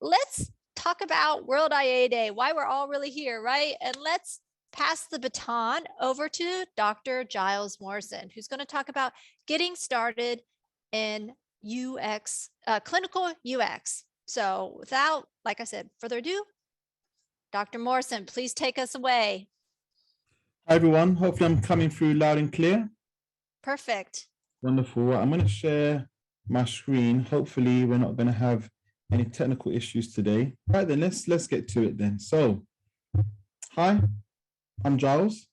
let's talk about World IA Day, why we're all really here, right? And let's pass the baton over to Dr. Gyles Morrison, who's going to talk about getting started in UX, clinical UX. So without, like I said, further ado, Dr. Morrison, please take us away. Hi, everyone. Hopefully I'm coming through loud and clear. Perfect. Wonderful. Right, I'm going to share my screen. Hopefully we're not going to have any technical issues today. Right then, let's get to it then. So, hi, I'm Giles,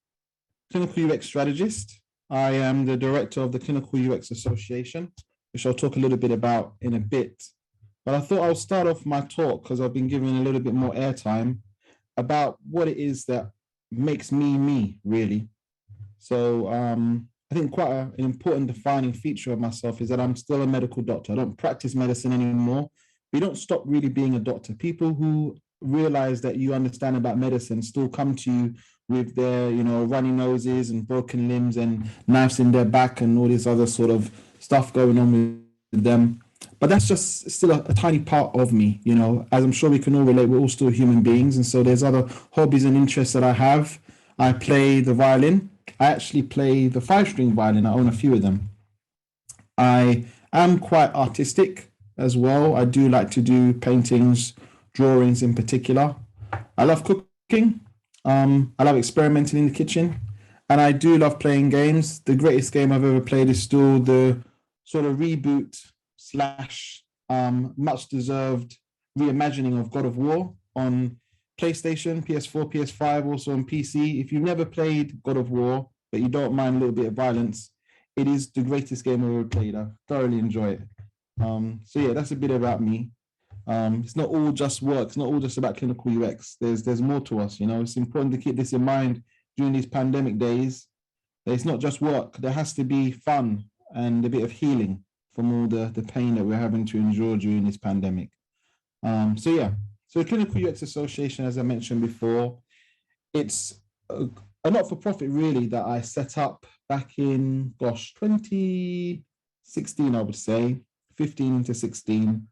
Clinical UX Strategist. I am the Director of the Clinical UX Association, which I'll talk a little bit about in a bit. But I thought I'll start off my talk, because I've been given a little bit more airtime, about what it is that makes me, really. So I think quite an important defining feature of myself is that I'm still a medical doctor. I don't practice medicine anymore. We don't stop really being a doctor. People who realize that you understand about medicine still come to you with their, runny noses and broken limbs and knives in their back and all this other sort of stuff going on with them. But that's just still a tiny part of me, as I'm sure we can all relate, we're all still human beings. And so there's other hobbies and interests that I have. I play the violin. I actually play the 5-string violin. I own a few of them. I am quite artistic as well. I do like to do paintings, drawings in particular. I love cooking. I love experimenting in the kitchen. And I do love playing games. The greatest game I've ever played is still the sort of reboot / much deserved reimagining of God of War on PlayStation, PS4, PS5, also on PC. If you've never played God of War, but you don't mind a little bit of violence, it is the greatest game I've ever played. I thoroughly enjoy it. So yeah, that's a bit about me. It's not all just work. It's not all just about clinical UX. There's more to us. It's important to keep this in mind during these pandemic days. It's not just work. There has to be fun and a bit of healing from all the pain that we're having to endure during this pandemic. So yeah, so the Clinical UX Association, as I mentioned before, it's a not-for-profit really that I set up back in, 2016, I would say, 15 to 16,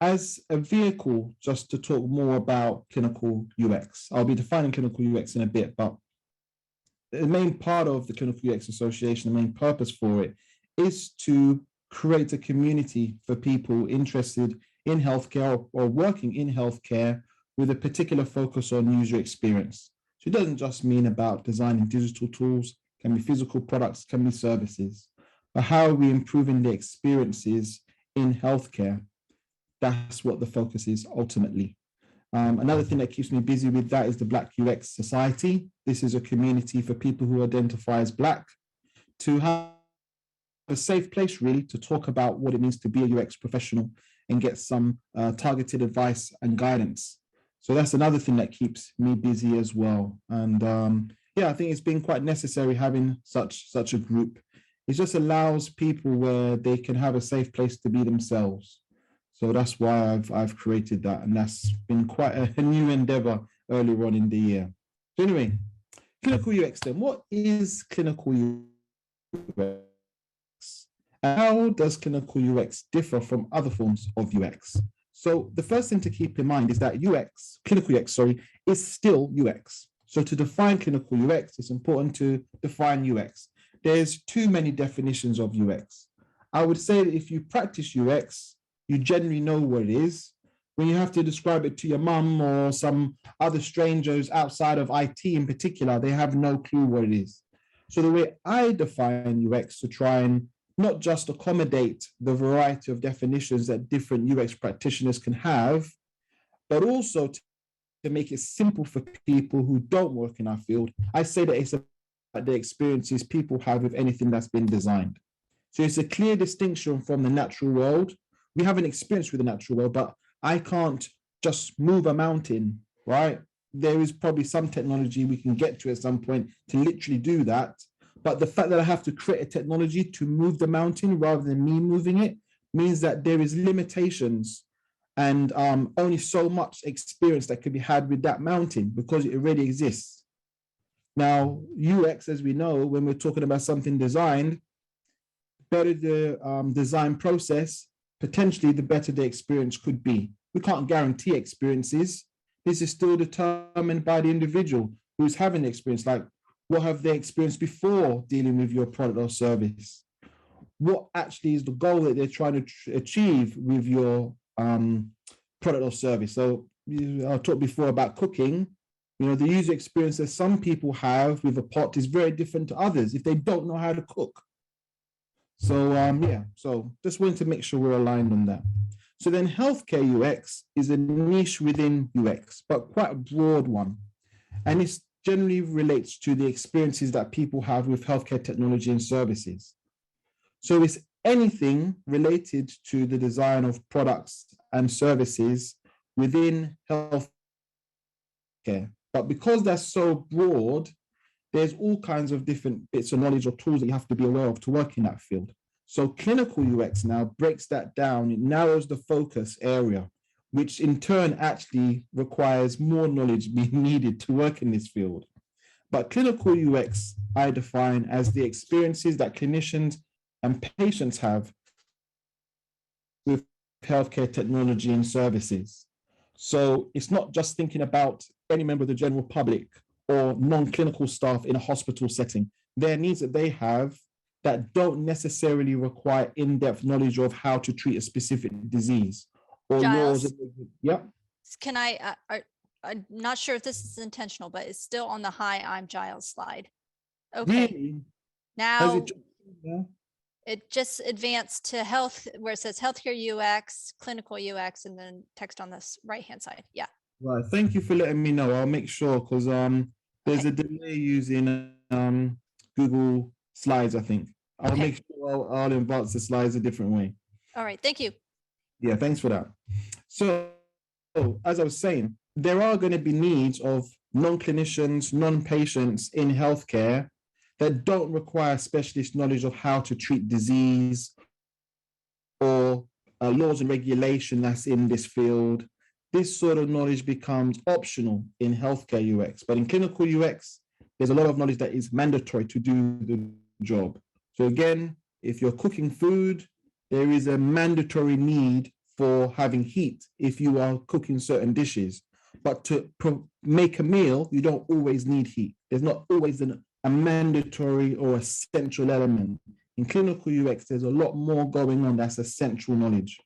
as a vehicle just to talk more about clinical UX. I'll be defining clinical UX in a bit, but the main part of the Clinical UX Association, the main purpose for it, is to create a community for people interested in healthcare or working in healthcare with a particular focus on user experience. So it doesn't just mean about designing digital tools, can be physical products, can be services, but how are we improving the experiences in healthcare? That's what the focus is ultimately. Another thing that keeps me busy with that is the Black UX Society. This is a community for people who identify as Black to have a safe place really to talk about what it means to be a UX professional and get some targeted advice and guidance. So that's another thing that keeps me busy as well. And yeah, I think it's been quite necessary having such a group. It just allows people where they can have a safe place to be themselves. So that's why I've created that, and that's been quite a new endeavor earlier on in the year. So anyway, clinical UX then. What is clinical UX? How does clinical UX differ from other forms of UX? So the first thing to keep in mind is that clinical UX, is still UX. So to define clinical UX, it's important to define UX. There's too many definitions of UX. I would say that if you practice UX, you generally know what it is. When you have to describe it to your mum or some other strangers outside of IT in particular, they have no clue what it is. So the way I define UX to try and not just accommodate the variety of definitions that different UX practitioners can have, but also to make it simple for people who don't work in our field. I say that it's about the experiences people have with anything that's been designed. So it's a clear distinction from the natural world. We have an experience with the natural world, but I can't just move a mountain, right? There is probably some technology we can get to at some point to literally do that. But the fact that I have to create a technology to move the mountain rather than me moving it means that there is limitations and only so much experience that can be had with that mountain because it already exists. Now, UX, as we know, when we're talking about something designed, better the design process, potentially the better the experience could be. We can't guarantee experiences. This is still determined by the individual who's having the experience. Like, what have they experienced before dealing with your product or service? What actually is the goal that they're trying to achieve with your product or service? So I talked before about cooking. The user experience that some people have with a pot is very different to others if they don't know how to cook. So so just wanted to make sure we're aligned on that. So then healthcare UX is a niche within UX, but quite a broad one. And it generally relates to the experiences that people have with healthcare technology and services. So it's anything related to the design of products and services within healthcare. But because that's so broad, there's all kinds of different bits of knowledge or tools that you have to be aware of to work in that field. So clinical UX now breaks that down. It narrows the focus area, which in turn actually requires more knowledge being needed to work in this field. But clinical UX, I define as the experiences that clinicians and patients have with healthcare technology and services. So it's not just thinking about any member of the general public or non-clinical staff in a hospital setting. There are needs that they have that don't necessarily require in-depth knowledge of how to treat a specific disease or Giles, laws. Yeah. Can I'm not sure if this is intentional, but it's still on the "Hi, I'm Giles" slide. Okay. Really? Now Yeah. it just advanced to health, where it says healthcare UX, clinical UX, and then text on this right-hand side. Yeah. Right. Thank you for letting me know. I'll make sure, because there's a delay using Google Slides, I think. I'll make sure I'll advance the slides a different way. All right. Thank you. Yeah, thanks for that. So, as I was saying, there are going to be needs of non-clinicians, non-patients in healthcare that don't require specialist knowledge of how to treat disease or laws and regulation that's in this field. This sort of knowledge becomes optional in healthcare UX, but in clinical UX, there's a lot of knowledge that is mandatory to do the job. So again, if you're cooking food, there is a mandatory need for having heat if you are cooking certain dishes. But to make a meal, you don't always need heat. There's not always a mandatory or essential element. In clinical UX, there's a lot more going on that's essential knowledge.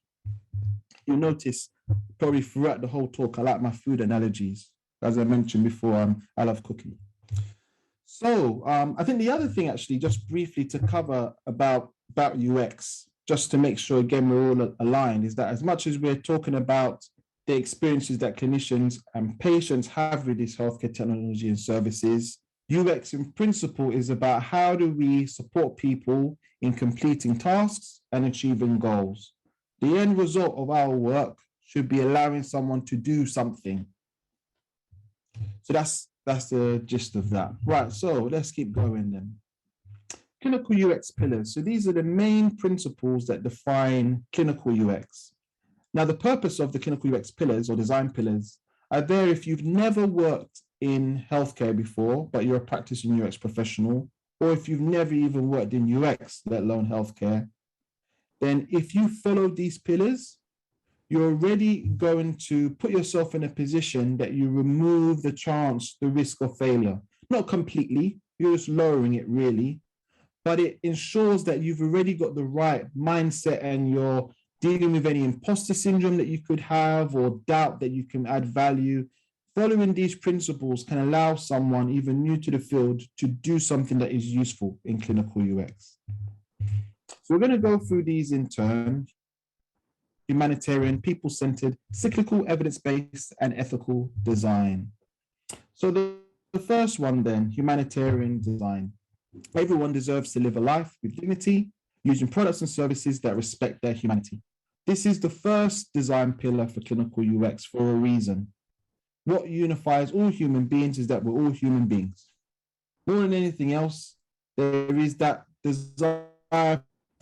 You'll notice probably throughout the whole talk, I like my food analogies. As I mentioned before, I love cooking. So I think the other thing, actually, just briefly to cover about UX, just to make sure, again, we're all aligned, is that as much as we're talking about the experiences that clinicians and patients have with this healthcare technology and services, UX in principle is about how do we support people in completing tasks and achieving goals. The end result of our work should be allowing someone to do something. So that's the gist of that. Right, so let's keep going then. Clinical UX pillars. So these are the main principles that define clinical UX. Now, the purpose of the clinical UX pillars or design pillars are there if you've never worked in healthcare before, but you're a practicing UX professional, or if you've never even worked in UX, let alone healthcare. Then if you follow these pillars, you're already going to put yourself in a position that you remove the chance, the risk of failure. Not completely, you're just lowering it really, but it ensures that you've already got the right mindset and you're dealing with any imposter syndrome that you could have or doubt that you can add value. Following these principles can allow someone even new to the field to do something that is useful in clinical UX. So we're going to go through these in turn: humanitarian, people-centered, cyclical, evidence-based, and ethical design. So the first one then, humanitarian design. Everyone deserves to live a life with dignity, using products and services that respect their humanity. This is the first design pillar for clinical UX for a reason. What unifies all human beings is that we're all human beings. More than anything else, there is that desire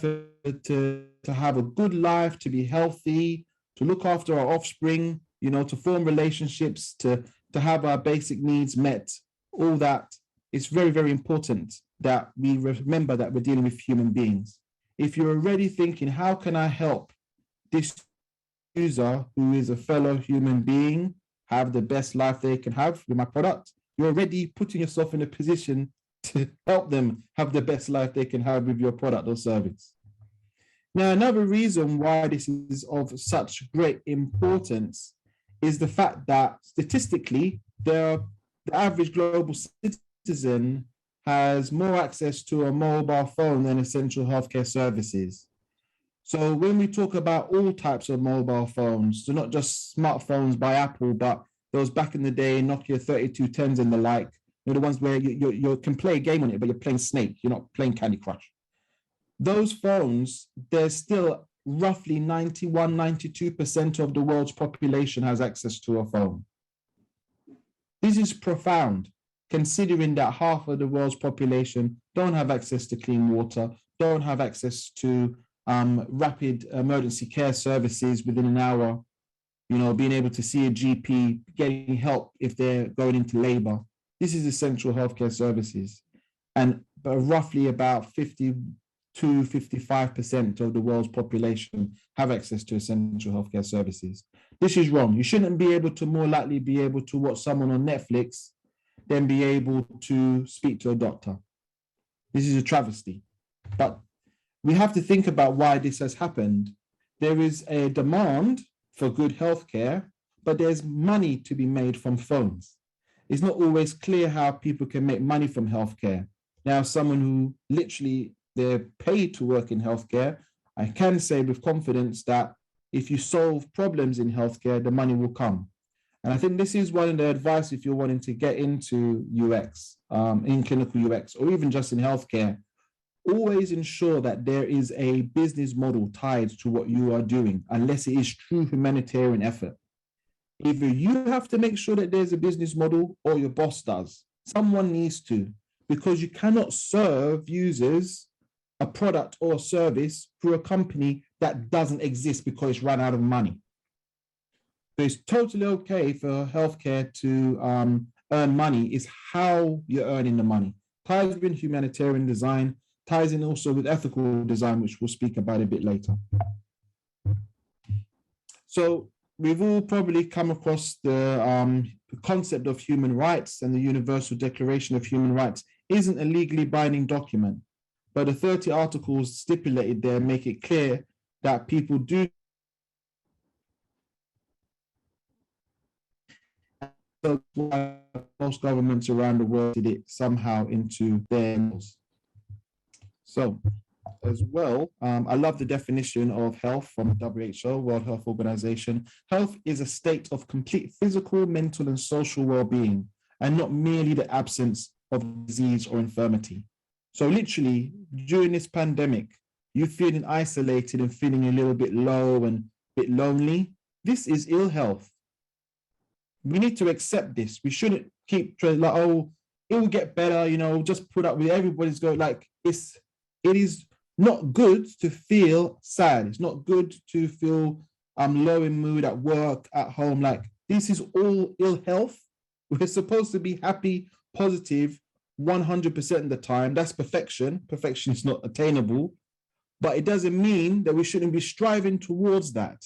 to have a good life, to be healthy, to look after our offspring, to form relationships, to have our basic needs met, all that. It's very, very important that we remember that we're dealing with human beings. If you're already thinking, how can I help this user who is a fellow human being have the best life they can have with my product, you're already putting yourself in a position to help them have the best life they can have with your product or service. Now, another reason why this is of such great importance is the fact that statistically, the average global citizen has more access to a mobile phone than essential healthcare services. So when we talk about all types of mobile phones, so not just smartphones by Apple, but those back in the day, Nokia 3210s and the like, the ones where you can play a game on it, but you're playing Snake, you're not playing Candy Crush. Those phones, there's still roughly 91, 92% of the world's population has access to a phone. This is profound, considering that half of the world's population don't have access to clean water, don't have access to rapid emergency care services within an hour, being able to see a GP, getting help if they're going into labor. This is essential healthcare services. And roughly about 52-55% of the world's population have access to essential healthcare services. This is wrong. You shouldn't be able to more likely be able to watch someone on Netflix than be able to speak to a doctor. This is a travesty. But we have to think about why this has happened. There is a demand for good healthcare, but there's money to be made from phones. It's not always clear how people can make money from healthcare. Now, someone who literally they're paid to work in healthcare, I can say with confidence that if you solve problems in healthcare, the money will come. And I think this is one of the advice if you're wanting to get into UX, in clinical UX, or even just in healthcare, always ensure that there is a business model tied to what you are doing, unless it is true humanitarian effort. Either you have to make sure that there's a business model or your boss does. Someone needs to, because you cannot serve users a product or a service through a company that doesn't exist because it's run out of money. So it's totally okay for healthcare to earn money. It's how you're earning the money. Ties in humanitarian design, ties in also with ethical design, which we'll speak about a bit later. So we've all probably come across the concept of human rights, and the Universal Declaration of Human Rights isn't a legally binding document, but the 30 articles stipulated there make it clear that people do most governments around the world did it somehow into their laws. So as well, I love the definition of health from WHO, World Health Organization. Health is a state of complete physical, mental, and social well-being, and not merely the absence of disease or infirmity. So literally, during this pandemic, you feeling isolated and feeling a little bit low and a bit lonely, this is ill health. We need to accept this. We shouldn't keep trying like, oh, it will get better, just put up with everybody's going like it is not good to feel sad. It's not good to feel low in mood at work, at home. Like this is all ill health. We're supposed to be happy, positive 100% of the time. That's perfection. Perfection is not attainable, but it doesn't mean that we shouldn't be striving towards that.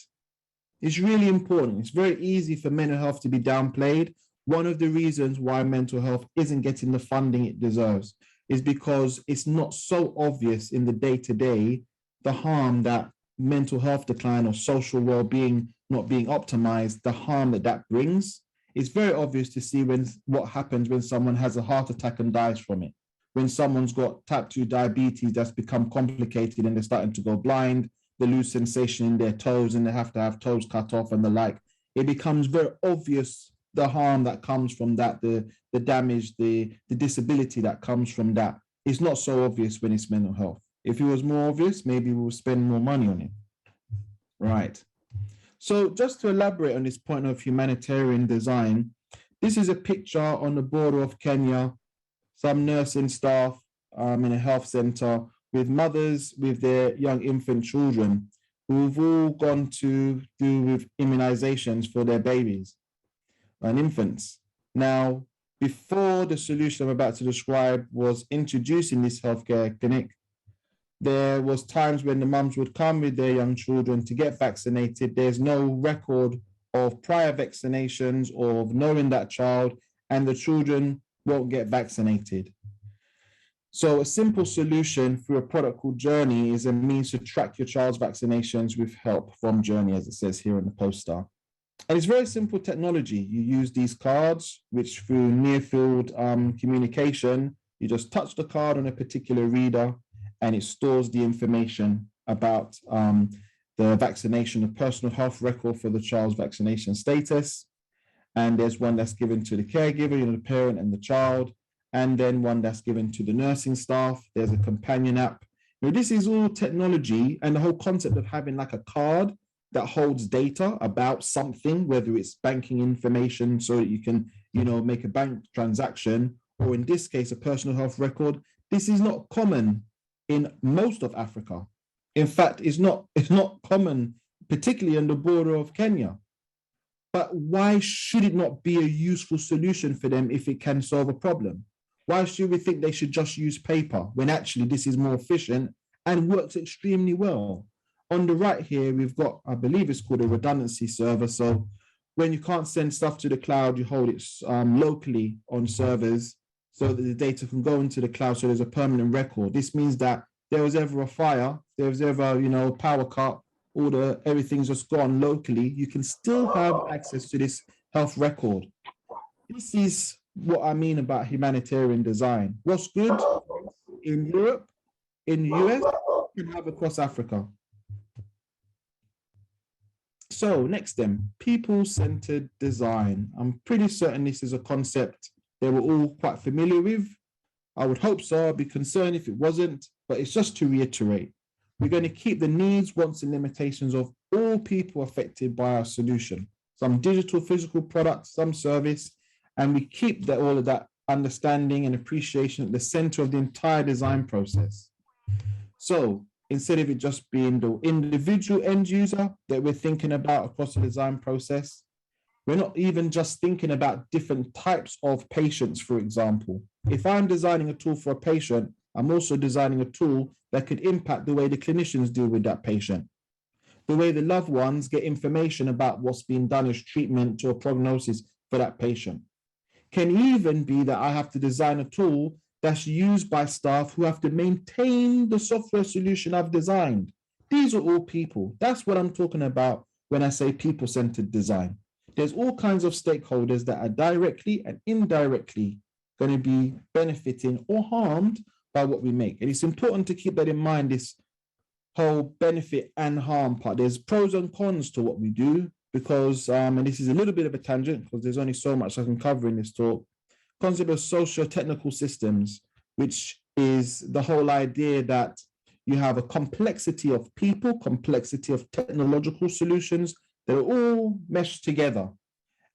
It's really important. It's very easy for mental health to be downplayed. One of the reasons why mental health isn't getting the funding it deserves is because it's not so obvious in the day-to-day, the harm that mental health decline or social well-being not being optimized, the harm that brings. It's very obvious to see what happens when someone has a heart attack and dies from it. When someone's got type 2 diabetes that's become complicated and they're starting to go blind, they lose sensation in their toes and they have to have toes cut off and the like. It becomes very obvious the harm that comes from that, the damage, the disability that comes from that. It's not so obvious when it's mental health. If it was more obvious, maybe we'll spend more money on it. Right. So just to elaborate on this point of humanitarian design, this is a picture on the border of Kenya, some nursing staff in a health center with mothers with their young infant children who've all gone to do with immunizations for their babies and infants. Now, before the solution I'm about to describe was introduced in this healthcare clinic, There was times when the mums would come with their young children to get vaccinated. There's no record of prior vaccinations or of knowing that child, and the children won't get vaccinated. So a simple solution through a product called Journey is a means to track your child's vaccinations with help from Journey, as it says here in the poster. And it's very simple technology. You use these cards, which through near field communication, you just touch the card on a particular reader and it stores the information about the vaccination, the personal health record for the child's vaccination status. And there's one that's given to the caregiver, the parent and the child, and then one that's given to the nursing staff. There's a companion app. This is all technology, and the whole concept of having like a card that holds data about something, whether it's banking information so that you can, make a bank transaction, or in this case, a personal health record. This is not common in most of Africa. In fact, it's not common, particularly on the border of Kenya. But why should it not be a useful solution for them if it can solve a problem? Why should we think they should just use paper when actually this is more efficient and works extremely well? On the right here, we've got, I believe it's called a redundancy server. So when you can't send stuff to the cloud, you hold it locally on servers so that the data can go into the cloud, so there's a permanent record. This means that there was ever a fire, there was ever, power cut, everything's just gone locally, you can still have access to this health record. This is what I mean about humanitarian design. What's good in Europe, in the US, you can have across Africa. So next then, people-centered design. I'm pretty certain this is a concept they were all quite familiar with. I would hope so. I'd be concerned if it wasn't, but it's just to reiterate. We're going to keep the needs, wants, and limitations of all people affected by our solution. Some digital, physical products, some service, and we keep all of that understanding and appreciation at the center of the entire design process. So instead of it just being the individual end user that we're thinking about across the design process, we're not even just thinking about different types of patients, for example. If I'm designing a tool for a patient, I'm also designing a tool that could impact the way the clinicians deal with that patient, the way the loved ones get information about what's being done as treatment or prognosis for that patient. Can even be that I have to design a tool that's used by staff who have to maintain the software solution I've designed. These are all people. That's what I'm talking about when I say people-centered design. There's all kinds of stakeholders that are directly and indirectly going to be benefiting or harmed by what we make. And it's important to keep that in mind, this whole benefit and harm part. There's pros and cons to what we do because, and this is a little bit of a tangent because there's only so much I can cover in this talk, concept of socio-technical systems, which is the whole idea that you have a complexity of people, complexity of technological solutions that are all meshed together.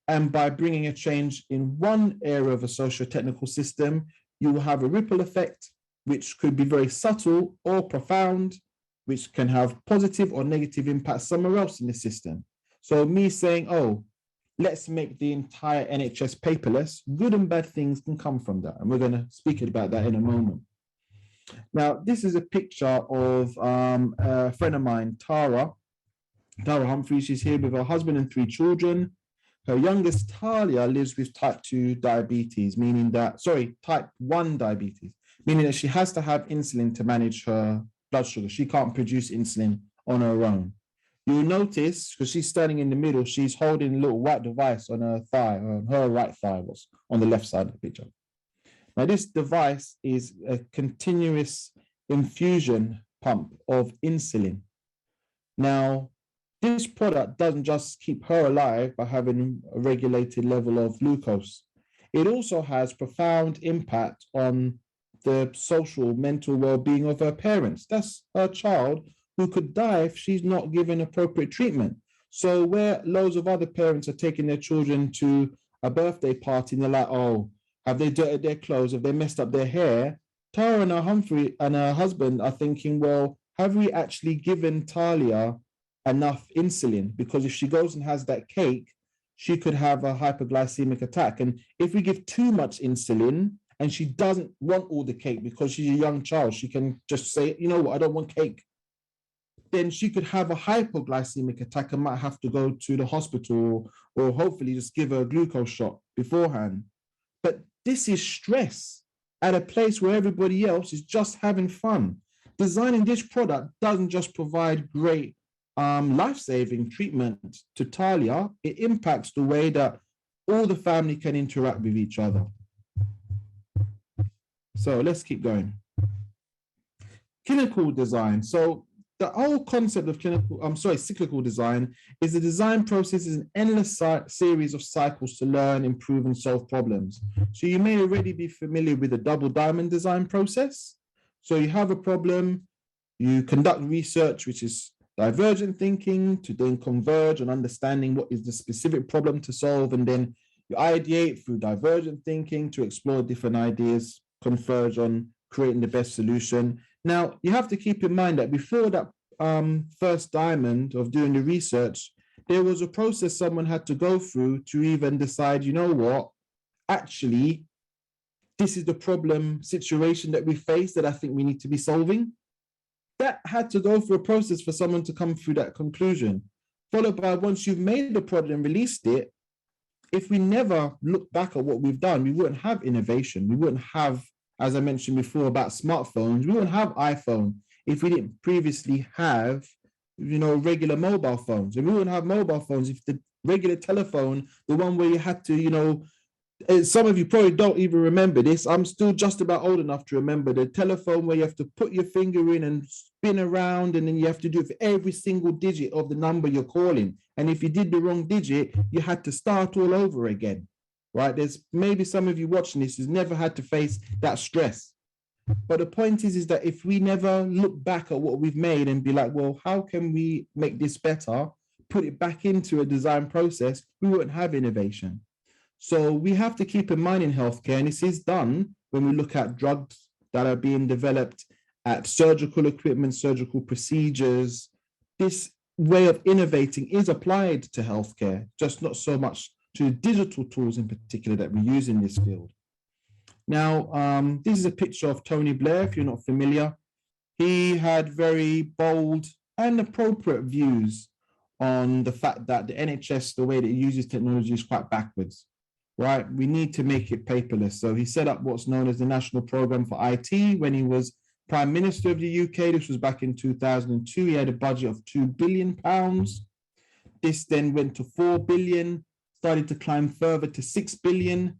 And by bringing a change in one area of a socio-technical system, you will have a ripple effect, which could be very subtle or profound, which can have positive or negative impact somewhere else in the system. So me saying, oh, let's make the entire NHS paperless, good and bad things can come from that. And we're going to speak about that in a moment. Now, this is a picture of a friend of mine, Tara Humphrey. She's here with her husband and 3 children. Her youngest, Talia, lives with type 2 diabetes, type 1 diabetes, meaning that she has to have insulin to manage her blood sugar. She can't produce insulin on her own. You'll notice, because she's standing in the middle, she's holding a little white device on her thigh, her right thigh was on the left side of the picture. Now, this device is a continuous infusion pump of insulin. Now, this product doesn't just keep her alive by having a regulated level of glucose. It also has profound impact on the social, mental well-being of her parents. That's her child who could die if she's not given appropriate treatment. So where loads of other parents are taking their children to a birthday party and they're like, oh, have they dirtied their clothes? Have they messed up their hair? Tara and her Humphrey and her husband are thinking, well, have we actually given Talia enough insulin? Because if she goes and has that cake, she could have a hypoglycemic attack. And if we give too much insulin and she doesn't want all the cake because she's a young child, she can just say, you know what, I don't want cake. Then she could have a hypoglycemic attack and might have to go to the hospital, or hopefully just give her a glucose shot beforehand. But this is stress at a place where everybody else is just having fun. Designing this product doesn't just provide great life-saving treatment to Talia, it impacts the way that all the family can interact with each other. So let's keep going. Clinical design. So the whole concept of cyclical design is the design process is an endless series of cycles to learn, improve, and solve problems. So you may already be familiar with the double diamond design process. So you have a problem, you conduct research, which is divergent thinking, to then converge on understanding what is the specific problem to solve, and then you ideate through divergent thinking to explore different ideas, converge on creating the best solution. Now, you have to keep in mind that before that first diamond of doing the research, there was a process someone had to go through to even decide, you know what, actually, this is the problem situation that we face that I think we need to be solving. That had to go through a process for someone to come through that conclusion, followed by once you've made the product and released it, if we never look back at what we've done, we wouldn't have innovation. We wouldn't have, as I mentioned before about smartphones, we wouldn't have iPhone if we didn't previously have, regular mobile phones. And we wouldn't have mobile phones if the regular telephone, the one where you had to, some of you probably don't even remember this. I'm still just about old enough to remember the telephone where you have to put your finger in and spin around, and then you have to do it for every single digit of the number you're calling. And if you did the wrong digit, you had to start all over again, right? There's maybe some of you watching this who's never had to face that stress. But the point is that if we never look back at what we've made and be like, well, how can we make this better, put it back into a design process, we wouldn't have innovation. So we have to keep in mind in healthcare, and this is done when we look at drugs that are being developed, at surgical equipment, surgical procedures. This way of innovating is applied to healthcare, just not so much to digital tools in particular that we use in this field. Now, this is a picture of Tony Blair, if you're not familiar. He had very bold and appropriate views on the fact that the NHS, the way that it uses technology, is quite backwards. Right, we need to make it paperless. So he set up what's known as the National Programme for IT when he was Prime Minister of the UK. This was back in 2002. He had a budget of £2 billion. This then went to 4 billion, started to climb further to 6 billion.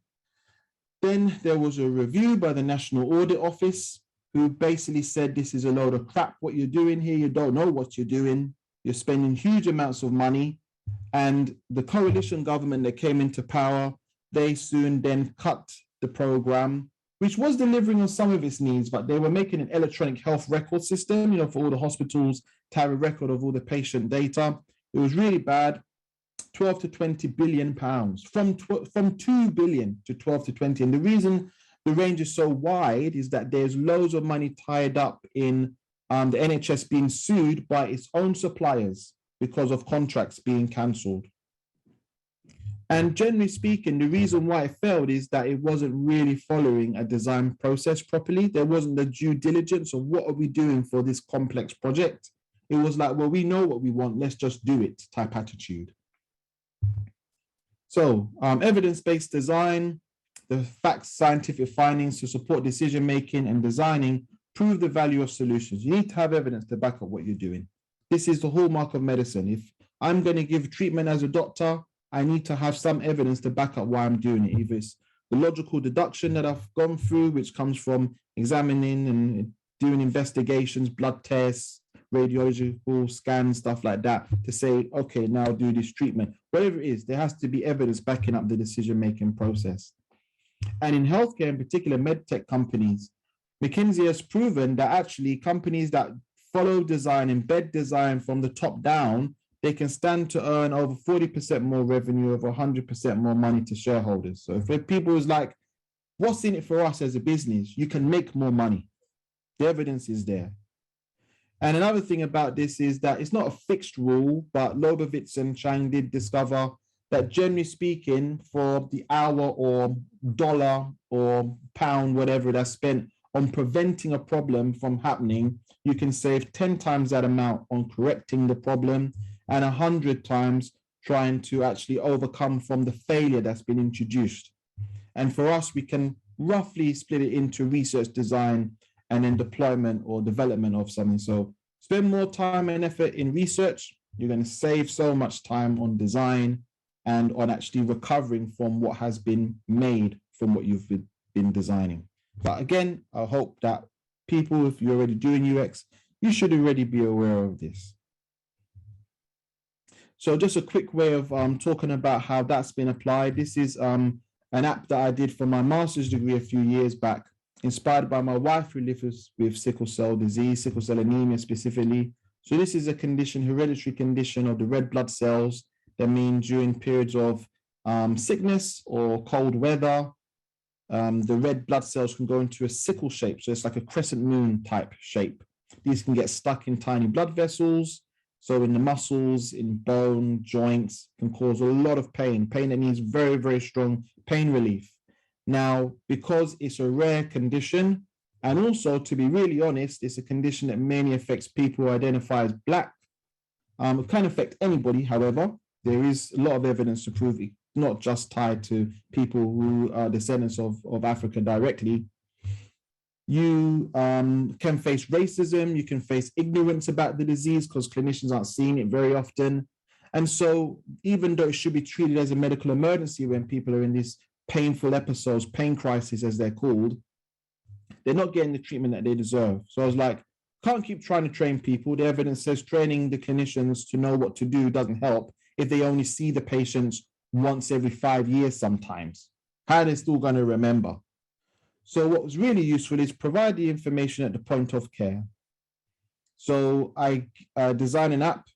Then there was a review by the National Audit Office, who basically said, this is a load of crap what you're doing here. You don't know what you're doing. You're spending huge amounts of money. And the coalition government that came into power, they soon then cut the program, which was delivering on some of its needs, but they were making an electronic health record system, for all the hospitals to have a record of all the patient data. It was really bad. 12 to 20 billion pounds, from 2 billion to 12 to 20. And the reason the range is so wide is that there's loads of money tied up in the NHS being sued by its own suppliers because of contracts being cancelled. And generally speaking, the reason why it failed is that it wasn't really following a design process properly. There wasn't the due diligence of what are we doing for this complex project. It was like, well, we know what we want, let's just do it type attitude. So evidence-based design, the facts, scientific findings to support decision-making and designing prove the value of solutions. You need to have evidence to back up what you're doing. This is the hallmark of medicine. If I'm going to give treatment as a doctor, I need to have some evidence to back up why I'm doing it. Either it's the logical deduction that I've gone through, which comes from examining and doing investigations, blood tests, radiological scans, stuff like that, to say, okay, now do this treatment. Whatever it is, there has to be evidence backing up the decision-making process. And in healthcare, in particular, medtech companies, McKinsey has proven that actually companies that follow design, embed design from the top down, they can stand to earn over 40% more revenue, over 100% more money to shareholders. So if people is like, what's in it for us as a business? You can make more money. The evidence is there. And another thing about this is that it's not a fixed rule, but Lobovitz and Chang did discover that generally speaking, for the hour or dollar or pound, whatever that's spent on preventing a problem from happening, you can save 10 times that amount on correcting the problem and 100 times trying to actually overcome from the failure that's been introduced. And for us, we can roughly split it into research, design, and then deployment or development of something. So spend more time and effort in research, you're going to save so much time on design and on actually recovering from what has been made from what you've been designing. But again, I hope that people, if you're already doing UX, you should already be aware of this. So just a quick way of talking about how that's been applied. This is an app that I did for my master's degree a few years back, inspired by my wife who lives with sickle cell disease, sickle cell anemia specifically. So this is a condition, hereditary condition of the red blood cells that mean during periods of sickness or cold weather, the red blood cells can go into a sickle shape. So it's like a crescent moon type shape. These can get stuck in tiny blood vessels. So in the muscles, in bone, joints, can cause a lot of pain that needs very, very strong pain relief. Now, because it's a rare condition, and also to be really honest, it's a condition that mainly affects people who identify as Black. It can affect anybody, however, there is a lot of evidence to prove it, not just tied to people who are descendants of Africa directly. You can face racism, you can face ignorance about the disease because clinicians aren't seeing it very often. And so even though it should be treated as a medical emergency when people are in these painful episodes, pain crises as they're called, they're not getting the treatment that they deserve. So I was like, can't keep trying to train people. The evidence says training the clinicians to know what to do doesn't help if they only see the patients once every 5 years sometimes. How are they still going to remember? So what was really useful is provide the information at the point of care. So I designed an app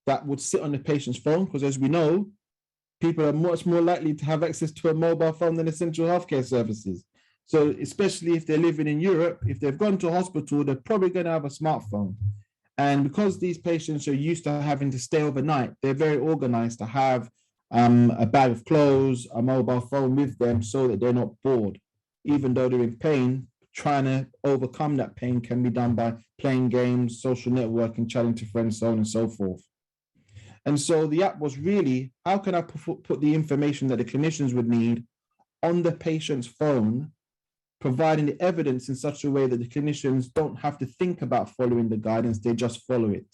that would sit on the patient's phone, because as we know, people are much more likely to have access to a mobile phone than essential healthcare services. So especially if they're living in Europe, if they've gone to a hospital, they're probably going to have a smartphone. And because these patients are used to having to stay overnight, they're very organized to have a bag of clothes, a mobile phone with them so that they're not bored. Even though they're in pain, trying to overcome that pain can be done by playing games, social networking, chatting to friends, so on and so forth. And so the app was really, how can I put the information that the clinicians would need on the patient's phone, providing the evidence in such a way that the clinicians don't have to think about following the guidance, they just follow it.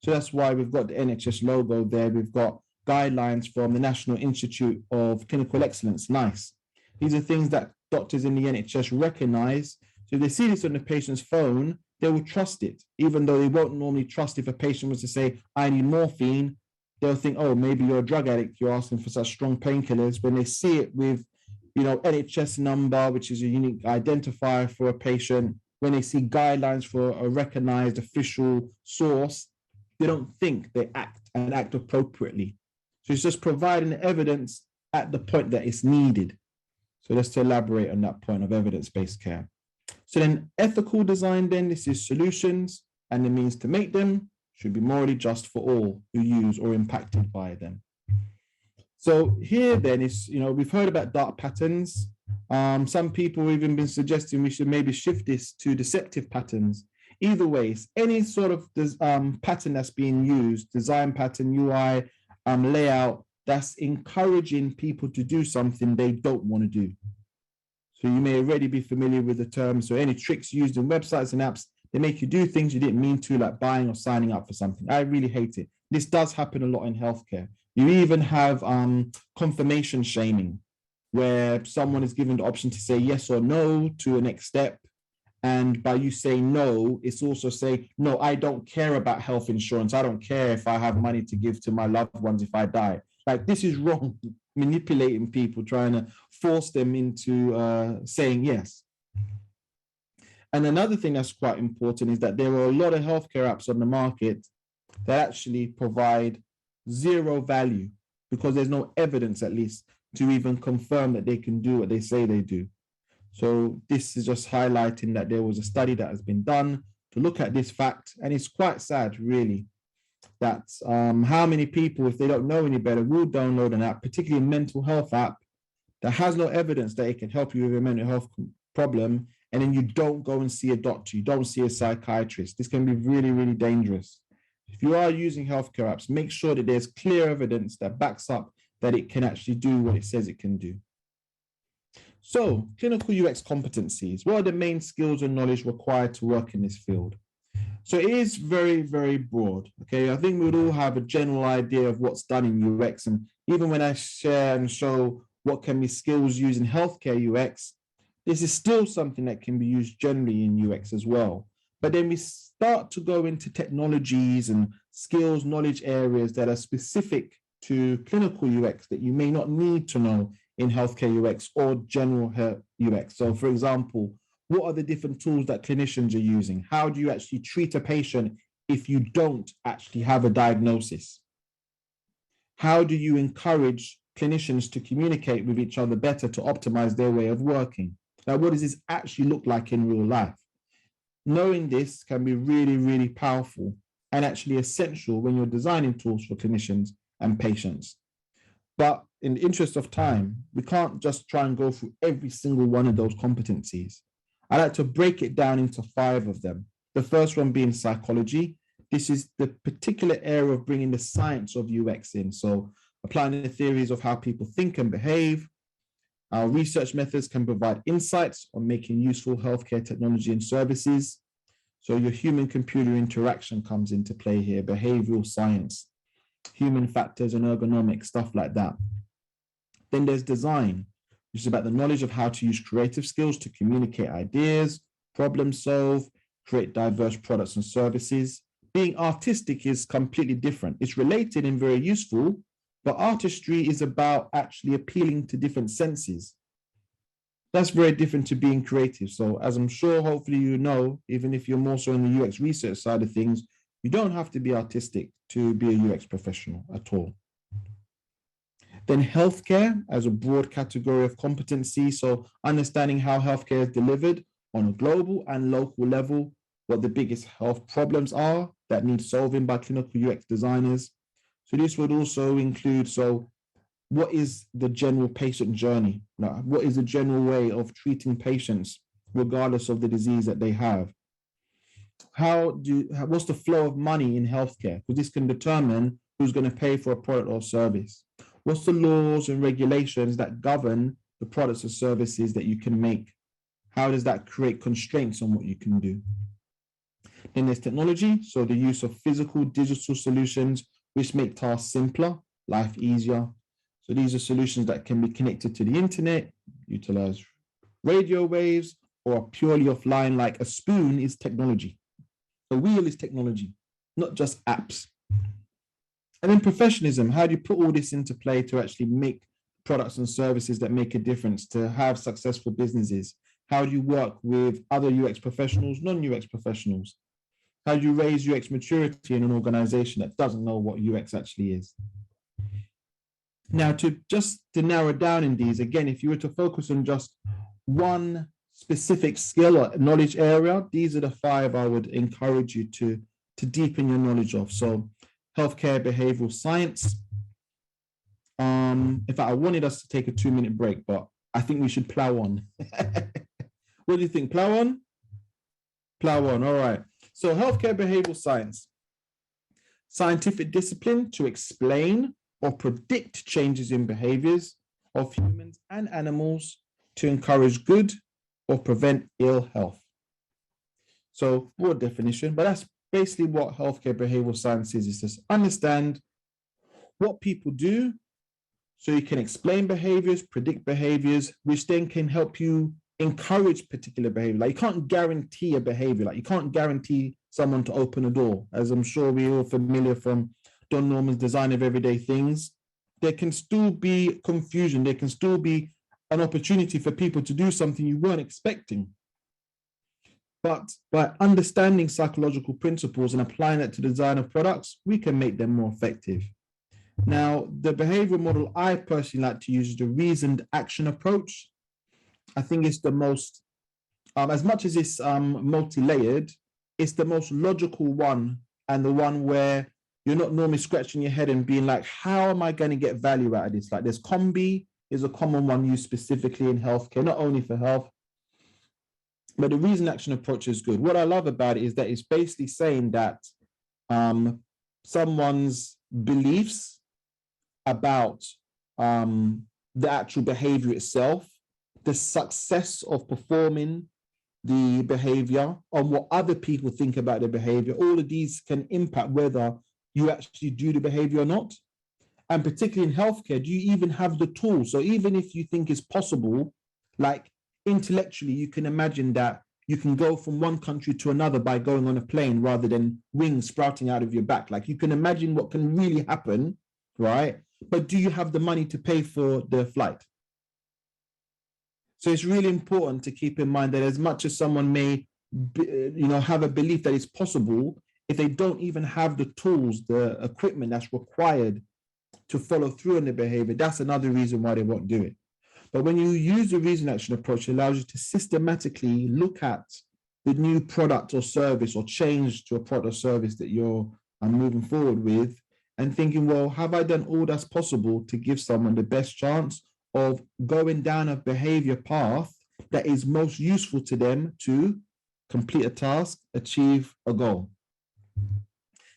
So that's why we've got the NHS logo there. We've got guidelines from the National Institute of Clinical Excellence, NICE. These are things that doctors in the NHS recognize. So if they see this on the patient's phone, they will trust it, even though they won't normally trust if a patient was to say, I need morphine. They'll think, oh, maybe you're a drug addict, you're asking for such strong painkillers. When they see it with, NHS number, which is a unique identifier for a patient, when they see guidelines for a recognized official source, they don't think, they act appropriately. So it's just providing evidence at the point that it's needed. So just to elaborate on that point of evidence-based care. So then ethical design, then this is solutions and the means to make them should be morally just for all who use or impacted by them. So here then is, we've heard about dark patterns. Some people have even been suggesting we should maybe shift this to deceptive patterns. Either way, any sort of pattern that's being used, design pattern, UI, layout, that's encouraging people to do something they don't want to do. So you may already be familiar with the term. So any tricks used in websites and apps, they make you do things you didn't mean to, like buying or signing up for something. I really hate it. This does happen a lot in healthcare. You even have confirmation shaming, where someone is given the option to say yes or no to a next step. And by you saying no, it's also saying, no, I don't care about health insurance. I don't care if I have money to give to my loved ones if I die. Like, this is wrong, manipulating people, trying to force them into saying yes. And another thing that's quite important is that there are a lot of healthcare apps on the market that actually provide zero value because there's no evidence, at least, to even confirm that they can do what they say they do. So this is just highlighting that there was a study that has been done to look at this fact, and it's quite sad, really. that how many people, if they don't know any better, will download an app, particularly a mental health app, that has no evidence that it can help you with a mental health problem, and then you don't go and see a doctor, you don't see a psychiatrist. This can be really, really dangerous. If you are using healthcare apps, make sure that there's clear evidence that backs up that it can actually do what it says it can do. So, clinical UX competencies. What are the main skills and knowledge required to work in this field? So it is very, very broad. Okay, I think we would all have a general idea of what's done in UX. And even when I share and show what can be skills used in healthcare UX, this is still something that can be used generally in UX as well. But then we start to go into technologies and skills, knowledge areas that are specific to clinical UX that you may not need to know in healthcare UX or general UX. So for example, what are the different tools that clinicians are using? How do you actually treat a patient if you don't actually have a diagnosis? How do you encourage clinicians to communicate with each other better to optimize their way of working? Now, what does this actually look like in real life? Knowing this can be really, really powerful and actually essential when you're designing tools for clinicians and patients. But in the interest of time, we can't just try and go through every single one of those competencies. I like to break it down into 5 of them. The first one being psychology. This is the particular area of bringing the science of UX in. So applying the theories of how people think and behave. Our research methods can provide insights on making useful healthcare technology and services. So your human-computer interaction comes into play here, behavioral science, human factors and ergonomics, stuff like that. Then there's design, which is about the knowledge of how to use creative skills to communicate ideas, problem solve, create diverse products and services. Being artistic is completely different. It's related and very useful, but artistry is about actually appealing to different senses. That's very different to being creative. So as I'm sure, hopefully, you know, even if you're more so in the UX research side of things, you don't have to be artistic to be a UX professional at all. Then healthcare as a broad category of competency. So understanding how healthcare is delivered on a global and local level, what the biggest health problems are that need solving by clinical UX designers. So this would also include, so what is the general patient journey? Now, what is the general way of treating patients, regardless of the disease that they have? What's the flow of money in healthcare? Because this can determine who's going to pay for a product or service. What's the laws and regulations that govern the products or services that you can make? How does that create constraints on what you can do? Then there's technology, so the use of physical, digital solutions, which make tasks simpler, life easier. So these are solutions that can be connected to the internet, utilize radio waves, or are purely offline, like a spoon is technology. A wheel is technology, not just apps. And then professionalism, how do you put all this into play to actually make products and services that make a difference, to have successful businesses? How do you work with other UX professionals, non-UX professionals? How do you raise UX maturity in an organization that doesn't know what UX actually is? Now, to narrow down in these, again, if you were to focus on just one specific skill or knowledge area, these are the 5 I would encourage you to deepen your knowledge of. So healthcare behavioral science. In fact, I wanted us to take a 2-minute break, but I think we should plow on. What do you think? Plow on? Plow on, all right. So healthcare behavioral science. Scientific discipline to explain or predict changes in behaviors of humans and animals to encourage good or prevent ill health. So broad definition, but that's basically what healthcare behavioral science is. It's just understand what people do so you can explain behaviors, predict behaviors, which then can help you encourage particular behavior. Like you can't guarantee a behavior, like you can't guarantee someone to open a door, as I'm sure we're all familiar from Don Norman's Design of Everyday Things. There can still be confusion. There can still be an opportunity for people to do something you weren't expecting. But by understanding psychological principles and applying it to the design of products, we can make them more effective. Now, the behavioral model I personally like to use is the reasoned action approach. I think it's the most, as much as it's multi-layered, it's the most logical one, and the one where you're not normally scratching your head and being like, how am I going to get value out of this? Like there's COMBI is a common one used specifically in healthcare, not only for health, but the reason action approach is good. What I love about it is that it's basically saying that someone's beliefs about the actual behavior itself, the success of performing the behavior, on what other people think about the behavior, all of these can impact whether you actually do the behavior or not. And particularly in healthcare, do you even have the tools? So even if you think it's possible, like intellectually, you can imagine that you can go from one country to another by going on a plane rather than wings sprouting out of your back. Like you can imagine what can really happen, right? But do you have the money to pay for the flight? So it's really important to keep in mind that as much as someone may, have a belief that it's possible, if they don't even have the tools, the equipment that's required to follow through on the behavior, that's another reason why they won't do it. But when you use the reason action approach, it allows you to systematically look at the new product or service or change to a product or service that you're moving forward with and thinking, well, have I done all that's possible to give someone the best chance of going down a behavior path that is most useful to them to complete a task, achieve a goal.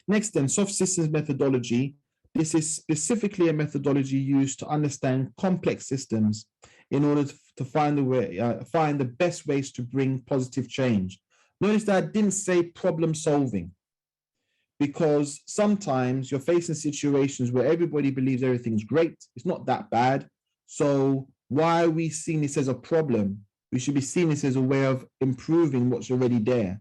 Next then, soft systems methodology. This is specifically a methodology used to understand complex systems in order to find the best ways to bring positive change. Notice that I didn't say problem solving, because sometimes you're facing situations where everybody believes everything's great. It's not that bad. So why are we seeing this as a problem? We should be seeing this as a way of improving what's already there.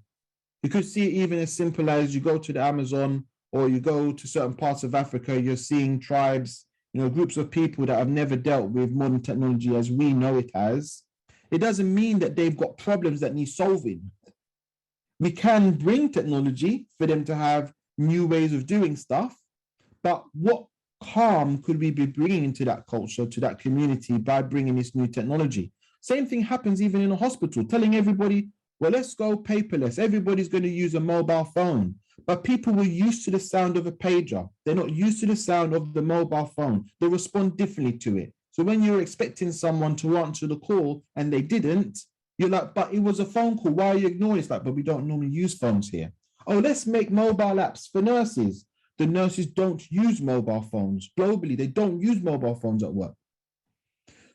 You could see it even as simple as you go to the Amazon or you go to certain parts of Africa, you're seeing tribes, groups of people that have never dealt with modern technology as we know it as. It doesn't mean that they've got problems that need solving. We can bring technology for them to have new ways of doing stuff, but what harm could we be bringing into that culture, to that community by bringing this new technology? Same thing happens even in a hospital, telling everybody, well, let's go paperless. Everybody's going to use a mobile phone. But people were used to the sound of a pager. They're not used to the sound of the mobile phone. They respond differently to it. So when you're expecting someone to answer the call and they didn't, you're like, but it was a phone call. Why are you ignoring it? It's like, but we don't normally use phones here. Oh, let's make mobile apps for nurses. The nurses don't use mobile phones. Globally, they don't use mobile phones at work.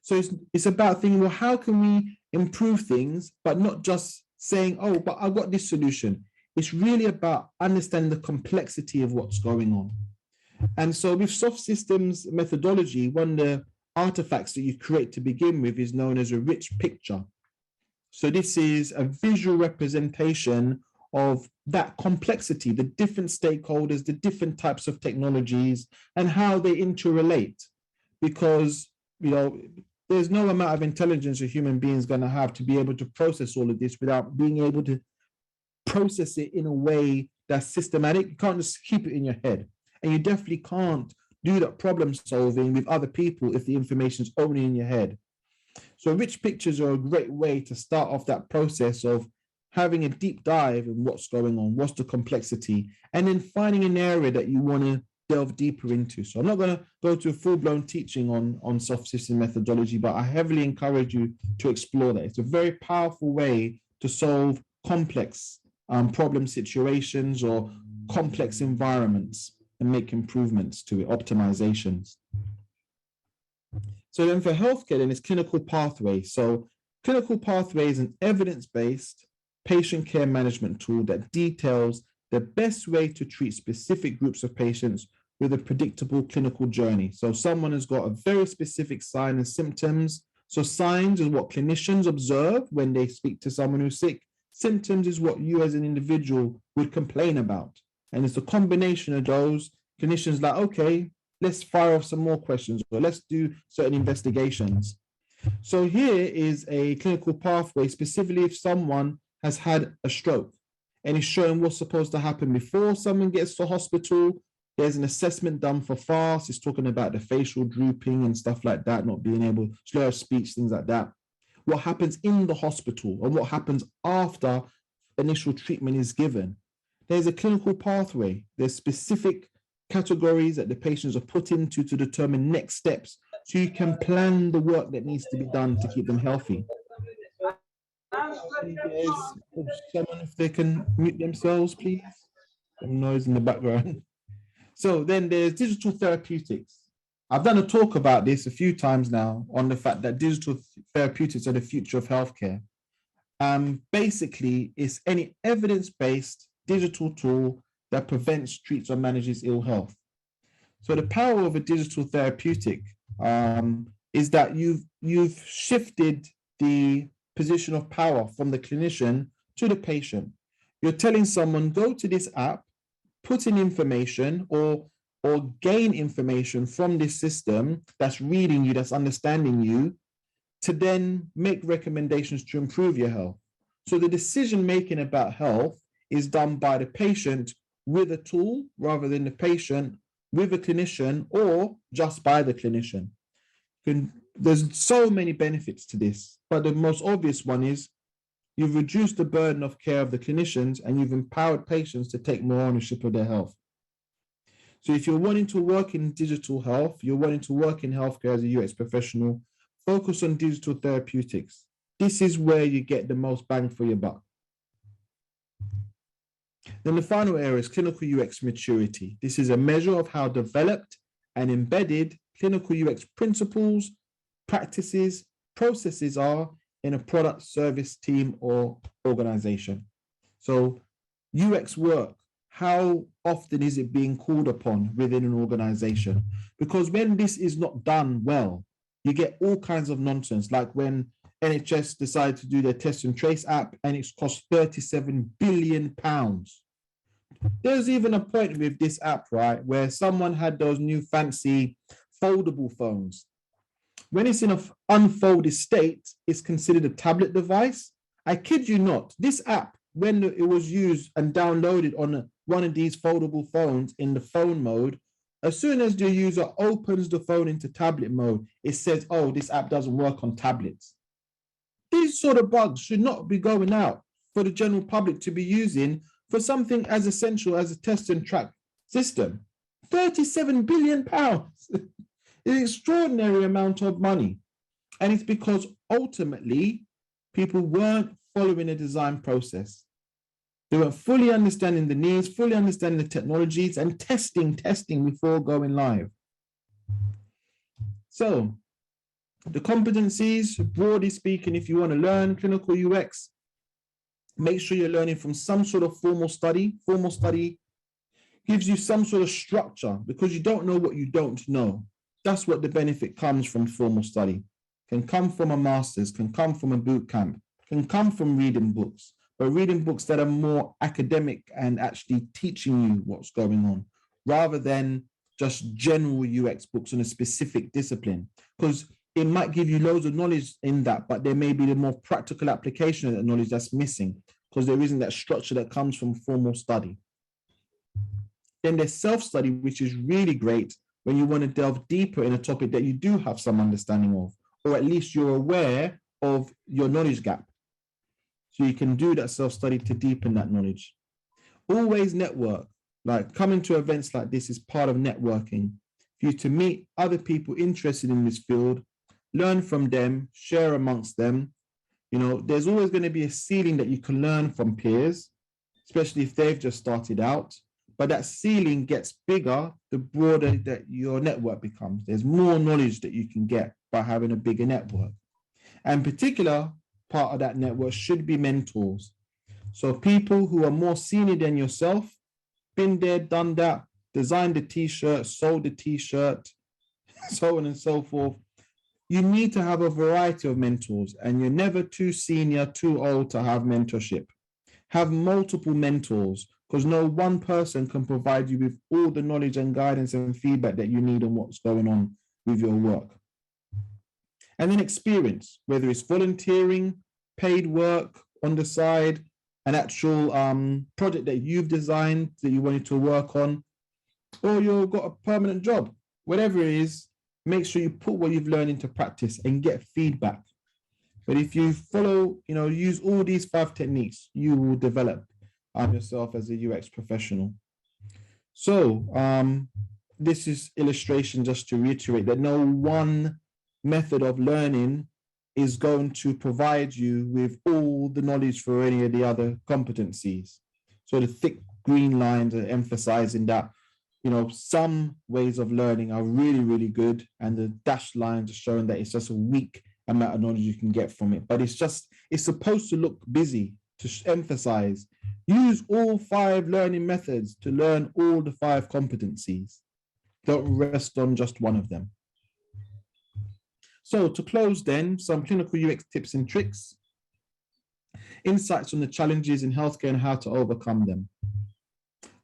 So it's about thinking, well, how can we improve things, but not just saying, oh, but I've got this solution. It's really about understanding the complexity of what's going on. And so with soft systems methodology, one of the artifacts that you create to begin with is known as a rich picture. So this is a visual representation of that complexity, the different stakeholders, the different types of technologies, and how they interrelate. Because, there's no amount of intelligence a human being is going to have to be able to process all of this without being able to process it in a way that's systematic. You can't just keep it in your head. And you definitely can't do that problem solving with other people if the information is only in your head. So rich pictures are a great way to start off that process of having a deep dive in what's going on, what's the complexity, and then finding an area that you want to delve deeper into. So I'm not going to go to a full-blown teaching on soft system methodology, but I heavily encourage you to explore that. It's a very powerful way to solve complex problem situations or complex environments and make improvements to it, optimizations. So then for healthcare, then it's clinical pathway. So clinical pathway is an evidence-based patient care management tool that details the best way to treat specific groups of patients with a predictable clinical journey. So someone has got a very specific sign and symptoms. So signs is what clinicians observe when they speak to someone who's sick. Symptoms is what you as an individual would complain about. And it's a combination of those. Clinicians like, okay, let's fire off some more questions or let's do certain investigations. So here is a clinical pathway, specifically if someone has had a stroke and it's showing what's supposed to happen before someone gets to hospital. There's an assessment done for FAST. It's talking about the facial drooping and stuff like that, not being able, slur of speech, things like that. What happens in the hospital and what happens after initial treatment is given. There's a clinical pathway. There's specific categories that the patients are put into to determine next steps, so you can plan the work that needs to be done to keep them healthy. And there's someone, if they can mute themselves, please. Some noise in the background. So then there's digital therapeutics. I've done a talk about this a few times now on the fact that digital therapeutics are the future of healthcare. Basically, it's any evidence-based digital tool that prevents, treats, or manages ill health. So the power of a digital therapeutic is that you've shifted the position of power from the clinician to the patient. You're telling someone, go to this app, put in information or gain information from this system that's reading you, that's understanding you, to then make recommendations to improve your health. So the decision making about health is done by the patient with a tool rather than the patient with a clinician or just by the clinician. There's so many benefits to this, but the most obvious one is you've reduced the burden of care of the clinicians and you've empowered patients to take more ownership of their health. So if you're wanting to work in digital health, you're wanting to work in healthcare as a UX professional, focus on digital therapeutics. This is where you get the most bang for your buck. Then the final area is clinical UX maturity. This is a measure of how developed and embedded clinical UX principles, practices, processes are in a product, service, team, or organization. So UX work, how often is it being called upon within an organization? Because when this is not done well, you get all kinds of nonsense, like when NHS decided to do their test and trace app and it's cost £37 billion. There's even a point with this app, right, where someone had those new fancy foldable phones. When it's in an unfolded state, it's considered a tablet device. I kid you not, this app, when it was used and downloaded on one of these foldable phones in the phone mode, as soon as the user opens the phone into tablet mode, it says, oh, this app doesn't work on tablets. These sort of bugs should not be going out for the general public to be using for something as essential as a test and track system. £37 billion. An extraordinary amount of money. And it's because ultimately people weren't following a design process. They weren't fully understanding the needs, fully understanding the technologies, and testing before going live. So the competencies, broadly speaking, if you want to learn clinical UX, make sure you're learning from some sort of formal study. Formal study gives you some sort of structure because you don't know what you don't know. That's what the benefit comes from formal study. Can come from a master's, can come from a boot camp, can come from reading books, but reading books that are more academic and actually teaching you what's going on, rather than just general UX books on a specific discipline. Because it might give you loads of knowledge in that, but there may be the more practical application of that knowledge that's missing because there isn't that structure that comes from formal study. Then there's self-study, which is really great when you want to delve deeper in a topic that you do have some understanding of, or at least you're aware of your knowledge gap. So you can do that self-study to deepen that knowledge. Always network, like coming to events like this is part of networking. For you to meet other people interested in this field, learn from them, share amongst them. You know, there's always going to be a ceiling that you can learn from peers, especially if they've just started out. But that ceiling gets bigger the broader that your network becomes. There's more knowledge that you can get by having a bigger network. And particular part of that network should be mentors. So people who are more senior than yourself, been there, done that, designed the t-shirt, sold the t-shirt, so on and so forth. You need to have a variety of mentors, and you're never too senior, too old to have mentorship. Have multiple mentors, because no one person can provide you with all the knowledge and guidance and feedback that you need on what's going on with your work. And then experience, whether it's volunteering, paid work on the side, an actual project that you've designed that you wanted to work on, or you've got a permanent job, whatever it is, make sure you put what you've learned into practice and get feedback. But if you follow, use all these 5 techniques, you will develop yourself as a UX professional. So this is illustration just to reiterate that no one method of learning is going to provide you with all the knowledge for any of the other competencies. So the thick green lines are emphasizing that, you know, some ways of learning are really, really good, and the dashed lines are showing that it's just a weak amount of knowledge you can get from it. But it's supposed to look busy, to emphasize, use all 5 learning methods to learn all the 5 competencies. Don't rest on just one of them. So to close then, some clinical UX tips and tricks, insights on the challenges in healthcare and how to overcome them.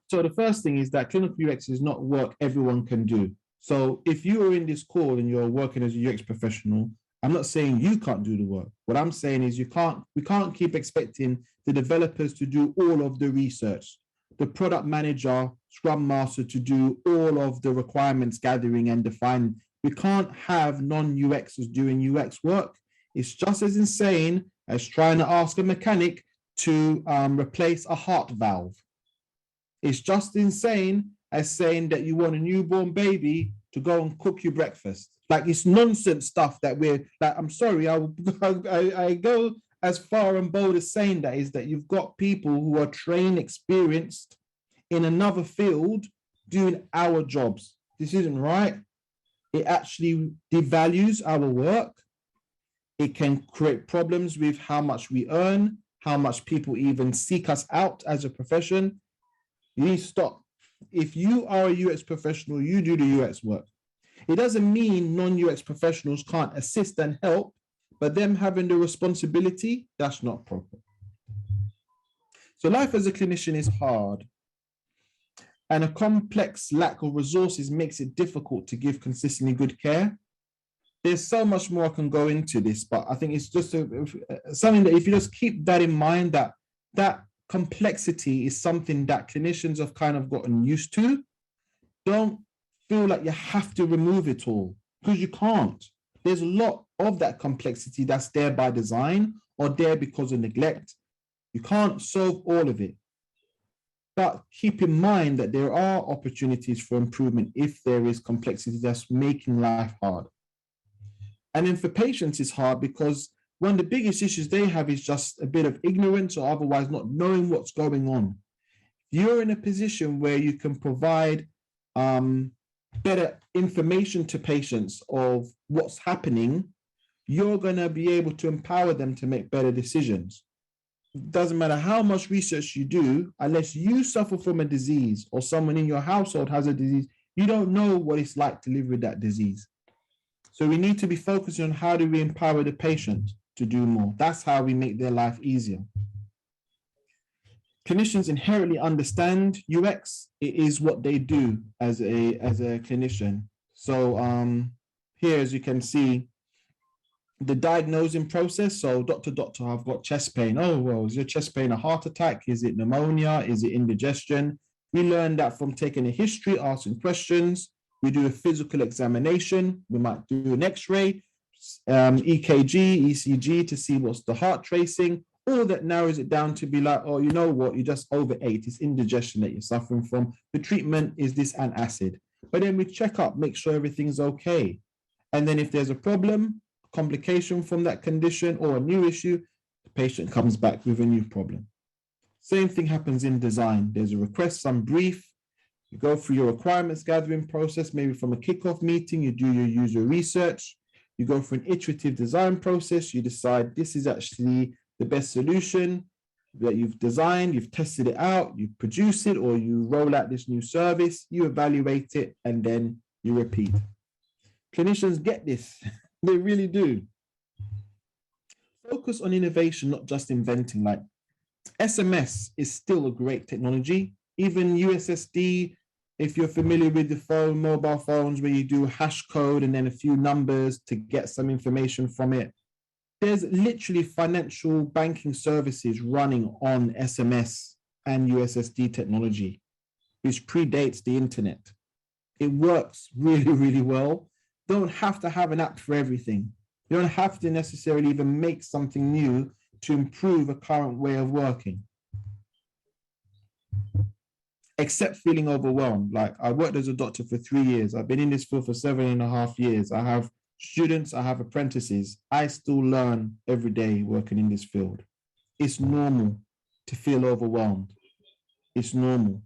So the first thing is that clinical UX is not work everyone can do. So if you are in this call and you're working as a UX professional, I'm not saying you can't do the work. What I'm saying is we can't keep expecting the developers to do all of the research, the product manager, scrum master to do all of the requirements gathering and defining. We can't have non-UXers doing UX work. It's just as insane as trying to ask a mechanic to replace a heart valve. It's just insane as saying that you want a newborn baby to go and cook you breakfast. Like, it's nonsense stuff that we're like, I'm sorry, I go as far and bold as saying that is that you've got people who are trained, experienced in another field doing our jobs. This isn't right. It actually devalues our work. It can create problems with how much we earn, how much people even seek us out as a profession. You need to stop. If you are a UX professional, you do the UX work. It doesn't mean non-UX professionals can't assist and help, but them having the responsibility, that's not proper. So life as a clinician is hard, and a complex lack of resources makes it difficult to give consistently good care. There's so much more I can go into this, but I think it's just something that if you just keep that in mind, that complexity is something that clinicians have kind of gotten used to. Don't feel like you have to remove it all, because you can't. There's a lot of that complexity that's there by design or there because of neglect. You can't solve all of it. But keep in mind that there are opportunities for improvement if there is complexity that's making life hard. And then for patients, it's hard because one of the biggest issues they have is just a bit of ignorance or otherwise not knowing what's going on. You're in a position where you can provide better information to patients of what's happening. You're going to be able to empower them to make better decisions. It doesn't matter how much research you do, unless you suffer from a disease or someone in your household has a disease, you don't know what it's like to live with that disease. So we need to be focusing on how do we empower the patient to do more. That's how we make their life easier. Clinicians inherently understand UX. It is what they do as a clinician. So here, as you can see, the diagnosing process. So doctor, I've got chest pain. Oh, well, is your chest pain a heart attack? Is it pneumonia? Is it indigestion? We learned that from taking a history, asking questions. We do a physical examination. We might do an X-ray, EKG, ECG to see what's the heart tracing. All that narrows it down to be like, oh, you know what? You just overate. It's indigestion that you're suffering from. The treatment is this antacid. But then we check up, make sure everything's okay. And then if there's a problem, complication from that condition or a new issue, the patient comes back with a new problem. Same thing happens in design. There's a request, some brief. You go through your requirements gathering process, maybe from a kickoff meeting, you do your user research. You go through an iterative design process. You decide this is actually the best solution that you've designed, you've tested it out, you produce it, or you roll out this new service, you evaluate it, and then you repeat. Clinicians get this. They really do. Focus on innovation, not just inventing. Like SMS is still a great technology. Even USSD, if you're familiar with the mobile phones where you do hash code and then a few numbers to get some information from it. There's literally financial banking services running on SMS and USSD technology, which predates the internet. It works really, really well. Don't have to have an app for everything. You don't have to necessarily even make something new to improve a current way of working. accept feeling overwhelmed. Like, I worked as a doctor for 3 years. I've been in this field for 7.5 years. I have students, I have apprentices. I still learn every day working in this field. It's normal to feel overwhelmed. It's normal.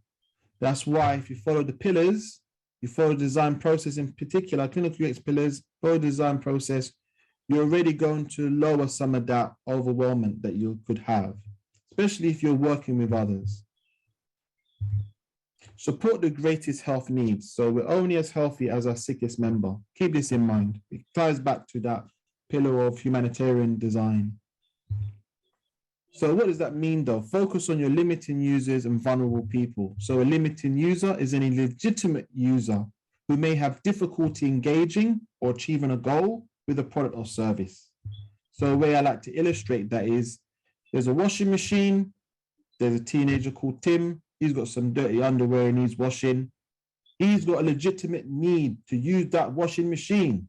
That's why if you follow the pillars, you follow the design process, in particular, clinical UX pillars, follow the design process, you're already going to lower some of that overwhelmment that you could have, especially if you're working with others. Support the greatest health needs. So we're only as healthy as our sickest member. Keep this in mind. It ties back to that pillar of humanitarian design. So what does that mean though? Focus on your limiting users and vulnerable people. So a limiting user is any legitimate user who may have difficulty engaging or achieving a goal with a product or service. So a way I like to illustrate that is, there's a washing machine, there's a teenager called Tim, he's got some dirty underwear and needs washing. He's got a legitimate need to use that washing machine.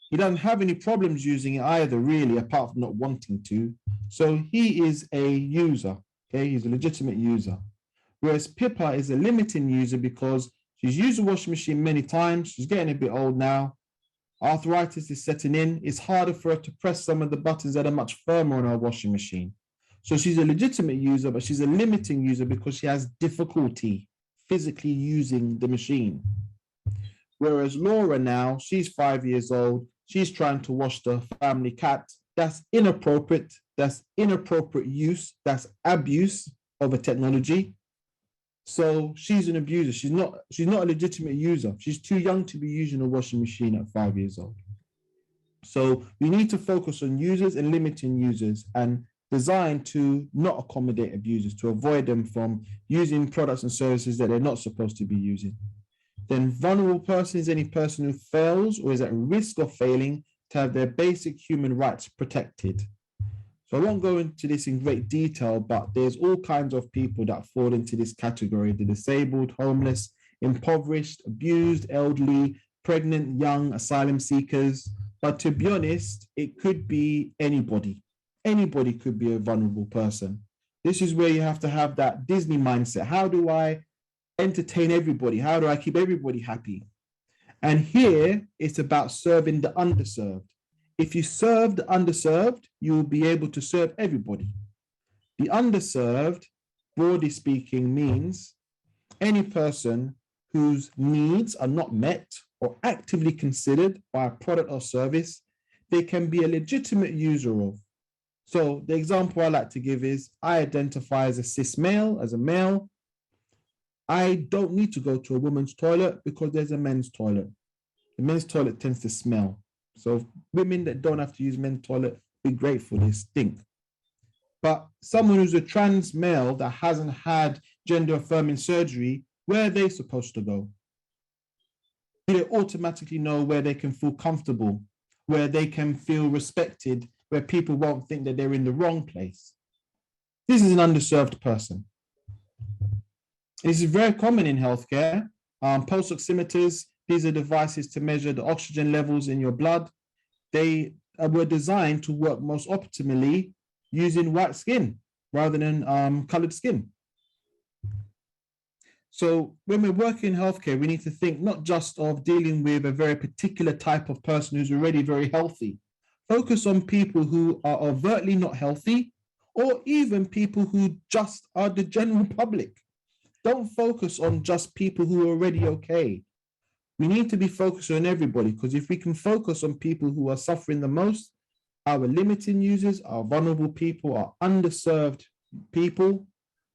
He doesn't have any problems using it either, really, apart from not wanting to. So he is a user, okay? He's a legitimate user. Whereas Pippa is a limiting user because she's used the washing machine many times. She's getting a bit old now. Arthritis is setting in. It's harder for her to press some of the buttons that are much firmer on her washing machine. So she's a legitimate user, but she's a limiting user because she has difficulty physically using the machine. Whereas Laura now, she's 5 years old. She's trying to wash the family cat. That's inappropriate. That's inappropriate use. That's abuse of a technology. So she's an abuser. She's not a legitimate user. She's too young to be using a washing machine at 5 years old. So we need to focus on users and limiting users and design to not accommodate abusers, to avoid them from using products and services that they're not supposed to be using. Then vulnerable person is any person who fails or is at risk of failing to have their basic human rights protected. So I won't go into this in great detail, but there's all kinds of people that fall into this category: the disabled, homeless, impoverished, abused, elderly, pregnant, young, asylum seekers. But to be honest, it could be anybody. Anybody could be a vulnerable person. This is where you have to have that Disney mindset. How do I entertain everybody? How do I keep everybody happy? And here it's about serving the underserved. If you serve the underserved, you will be able to serve everybody. The underserved, broadly speaking, means any person whose needs are not met or actively considered by a product or service they can be a legitimate user of. So the example I like to give is, I identify as a cis male, as a male. I don't need to go to a woman's toilet because there's a men's toilet. The men's toilet tends to smell. So women that don't have to use men's toilet, be grateful, they stink. But someone who's a trans male that hasn't had gender affirming surgery, where are they supposed to go? Do they automatically know where they can feel comfortable, where they can feel respected, where people won't think that they're in the wrong place? This is an underserved person. This is very common in healthcare. Pulse oximeters, these are devices to measure the oxygen levels in your blood. They were designed to work most optimally using white skin rather than colored skin. So when we're working in healthcare, we need to think not just of dealing with a very particular type of person who's already very healthy. Focus on people who are overtly not healthy, or even people who just are the general public. Don't focus on just people who are already okay. We need to be focused on everybody, because if we can focus on people who are suffering the most, our limiting users, our vulnerable people, our underserved people,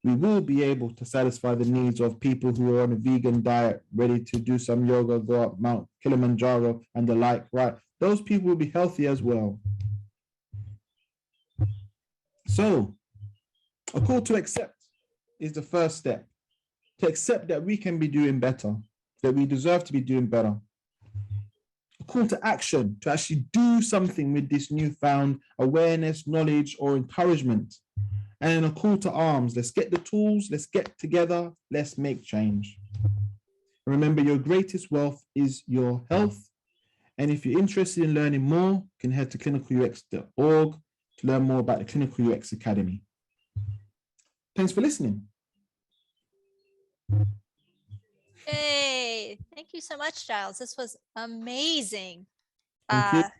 we will be able to satisfy the needs of people who are on a vegan diet, ready to do some yoga, go up Mount Kilimanjaro and the like, right? Those people will be healthy as well. So a call to accept is the first step. To accept that we can be doing better, that we deserve to be doing better. A call to action, to actually do something with this newfound awareness, knowledge, or encouragement. And a call to arms. Let's get the tools, let's get together, let's make change. Remember, your greatest wealth is your health. And if you're interested in learning more, you can head to clinicalux.org to learn more about the Clinical UX Academy. Thanks for listening. Yay. Thank you so much, Giles. This was amazing. Thank you.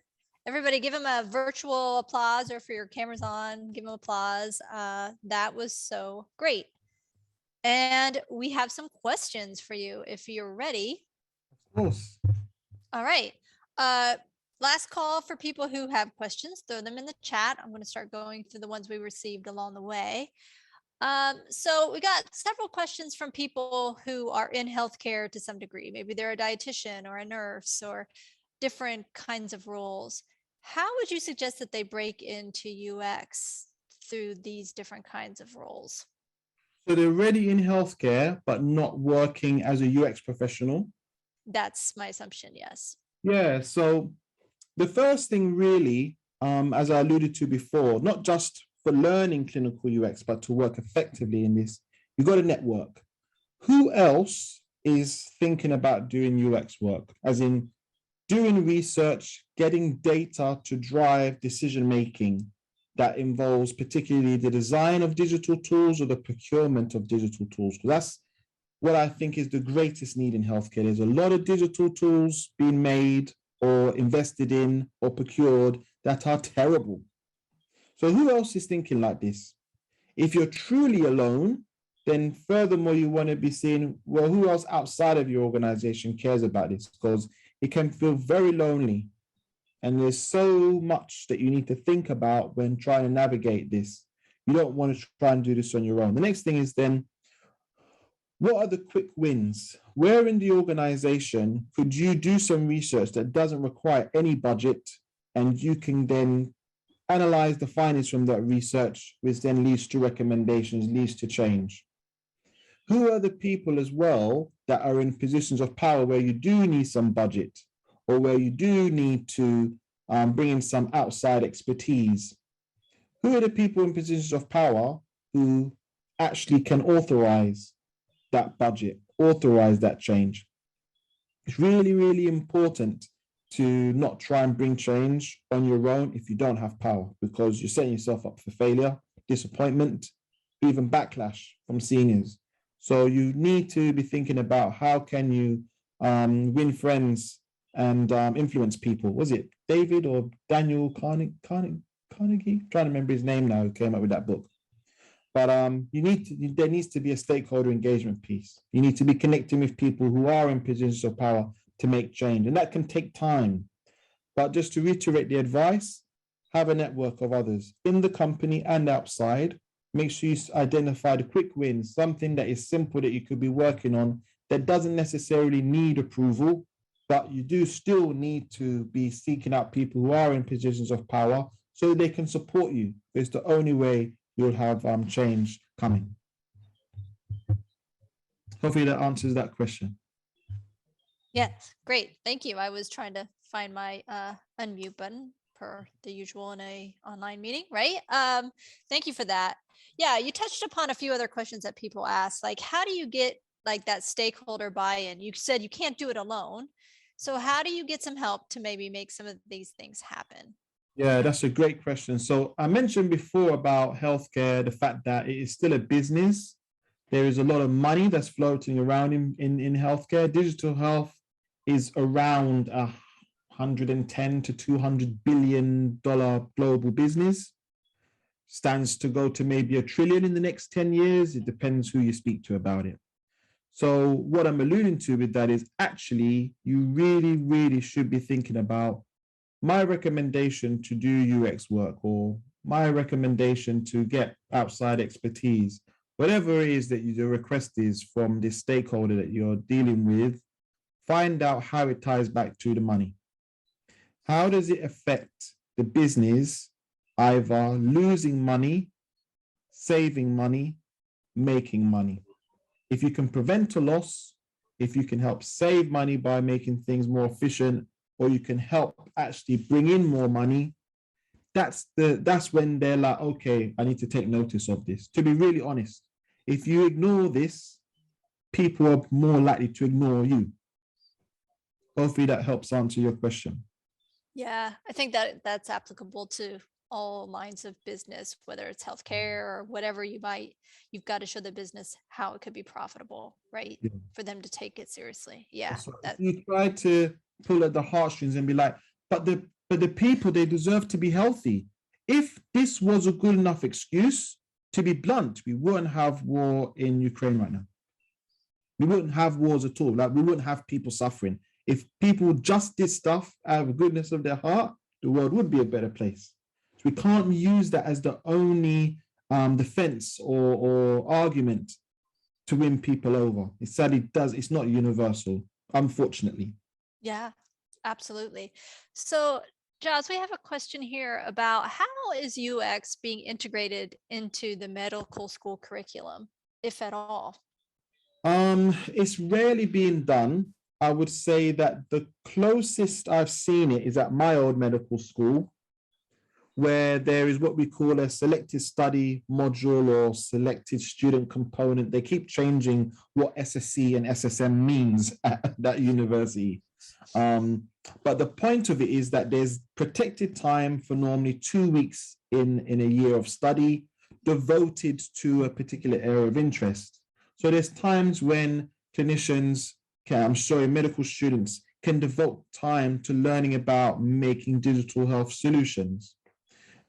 Everybody give him a virtual applause, or for your cameras on, give him applause. That was so great. And we have some questions for you if you're ready. Of course. All right. Last call for people who have questions, throw them in the chat. I'm going to start going through the ones we received along the way. So we got several questions from people who are in healthcare to some degree. Maybe they're a dietitian or a nurse or different kinds of roles. How would you suggest that they break into UX through these different kinds of roles? So they're already in healthcare, but not working as a UX professional. That's my assumption, yes. Yeah. So the first thing really, as I alluded to before, not just for learning clinical UX, but to work effectively in this, you got to network. Who else is thinking about doing UX work? As in doing research, getting data to drive decision-making that involves particularly the design of digital tools or the procurement of digital tools. Because that's what I think is the greatest need in healthcare. There's a lot of digital tools being made or invested in or procured that are terrible. So who else is thinking like this? If you're truly alone, then furthermore, you want to be seeing, well, who else outside of your organization cares about this? Because it can feel very lonely. And there's so much that you need to think about when trying to navigate this. You don't want to try and do this on your own. The next thing is then, what are the quick wins? Where in the organization could you do some research that doesn't require any budget, and you can then analyze the findings from that research, which then leads to recommendations, leads to change? Who are the people as well that are in positions of power where you do need some budget or where you do need to bring in some outside expertise? Who are the people in positions of power who actually can authorize that budget, authorize that change? It's really, really important to not try and bring change on your own if you don't have power, because you're setting yourself up for failure, disappointment, even backlash from seniors. So you need to be thinking about how can you win friends and influence people. Was it David or Daniel Carnegie? Trying to remember his name now, who came up with that book. But there needs to be a stakeholder engagement piece. You need to be connecting with people who are in positions of power to make change. And that can take time. But just to reiterate the advice, have a network of others in the company and outside. Make sure you identify the quick wins, something that is simple that you could be working on that doesn't necessarily need approval, but you do still need to be seeking out people who are in positions of power so they can support you. It's the only way you'll have change coming. Hopefully that answers that question. Yes, great. Thank you. I was trying to find my unmute button per the usual in a online meeting, right? Thank you for that. Yeah, you touched upon a few other questions that people ask, like how do you get like that stakeholder buy-in? You said you can't do it alone. So how do you get some help to maybe make some of these things happen? Yeah, that's a great question. So I mentioned before about healthcare, the fact that it is still a business. There is a lot of money that's floating around in healthcare. Digital health is around 110 to $200 billion global business. Stands to go to maybe $1 trillion in the next 10 years. It depends who you speak to about it. So what I'm alluding to with that is actually you really, really should be thinking about my recommendation to do UX work, or my recommendation to get outside expertise, whatever it is that the request is from this stakeholder that you're dealing with. Find out how it ties back to the money. How does it affect the business, either losing money, saving money, making money? If you can prevent a loss, if you can help save money by making things more efficient, or you can help actually bring in more money, that's when they're like, okay, I need to take notice of this. To be really honest, if you ignore this, people are more likely to ignore you. Hopefully that helps answer your question. Yeah, I think that that's applicable to all lines of business, whether it's healthcare or whatever you've got to show the business how it could be profitable, right? Yeah. For them to take it seriously. Yeah. So if you try to pull at the heartstrings and be like, but the people, they deserve to be healthy. If this was a good enough excuse, to be blunt, we wouldn't have war in Ukraine right now. We wouldn't have wars at all. Like, we wouldn't have people suffering. If people just did stuff out of the goodness of their heart, the world would be a better place. So we can't use that as the only defense or argument to win people over. It sadly does. It's not universal, unfortunately. Yeah, absolutely. So, Giles, we have a question here about how is UX being integrated into the medical school curriculum, if at all? It's rarely being done. I would say that the closest I've seen it is at my old medical school, where there is what we call a selected study module or selected student component. They keep changing what SSC and SSM means at that university. But the point of it is that there's protected time for normally 2 weeks in a year of study devoted to a particular area of interest. So there's times when clinicians medical students can devote time to learning about making digital health solutions.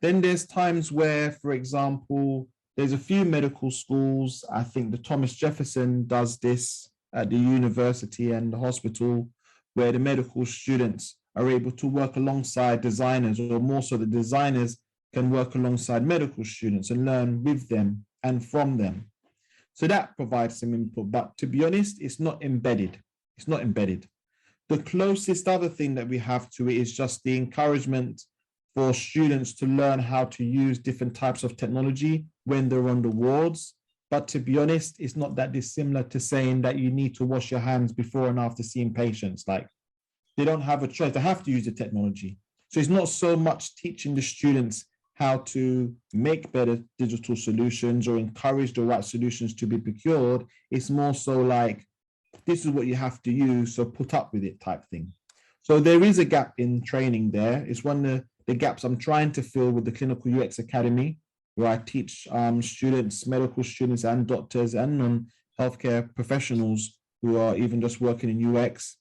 Then there's times where, for example, there's a few medical schools, I think the Thomas Jefferson does this at the university and the hospital, where the medical students are able to work alongside designers, or more so the designers can work alongside medical students and learn with them and from them. So that provides some input, but to be honest, it's not embedded. It's not embedded. The closest other thing that we have to it is just the encouragement for students to learn how to use different types of technology when they're on the wards. But to be honest, it's not that dissimilar to saying that you need to wash your hands before and after seeing patients. Like, they don't have a choice. They have to use the technology. So it's not so much teaching the students how to make better digital solutions or encourage the right solutions to be procured. It's more so like, this is what you have to use, so put up with it type thing. So there is a gap in training there. It's one of the gaps I'm trying to fill with the Clinical UX Academy, where I teach students, medical students and doctors and non-healthcare professionals who are even just working in UX.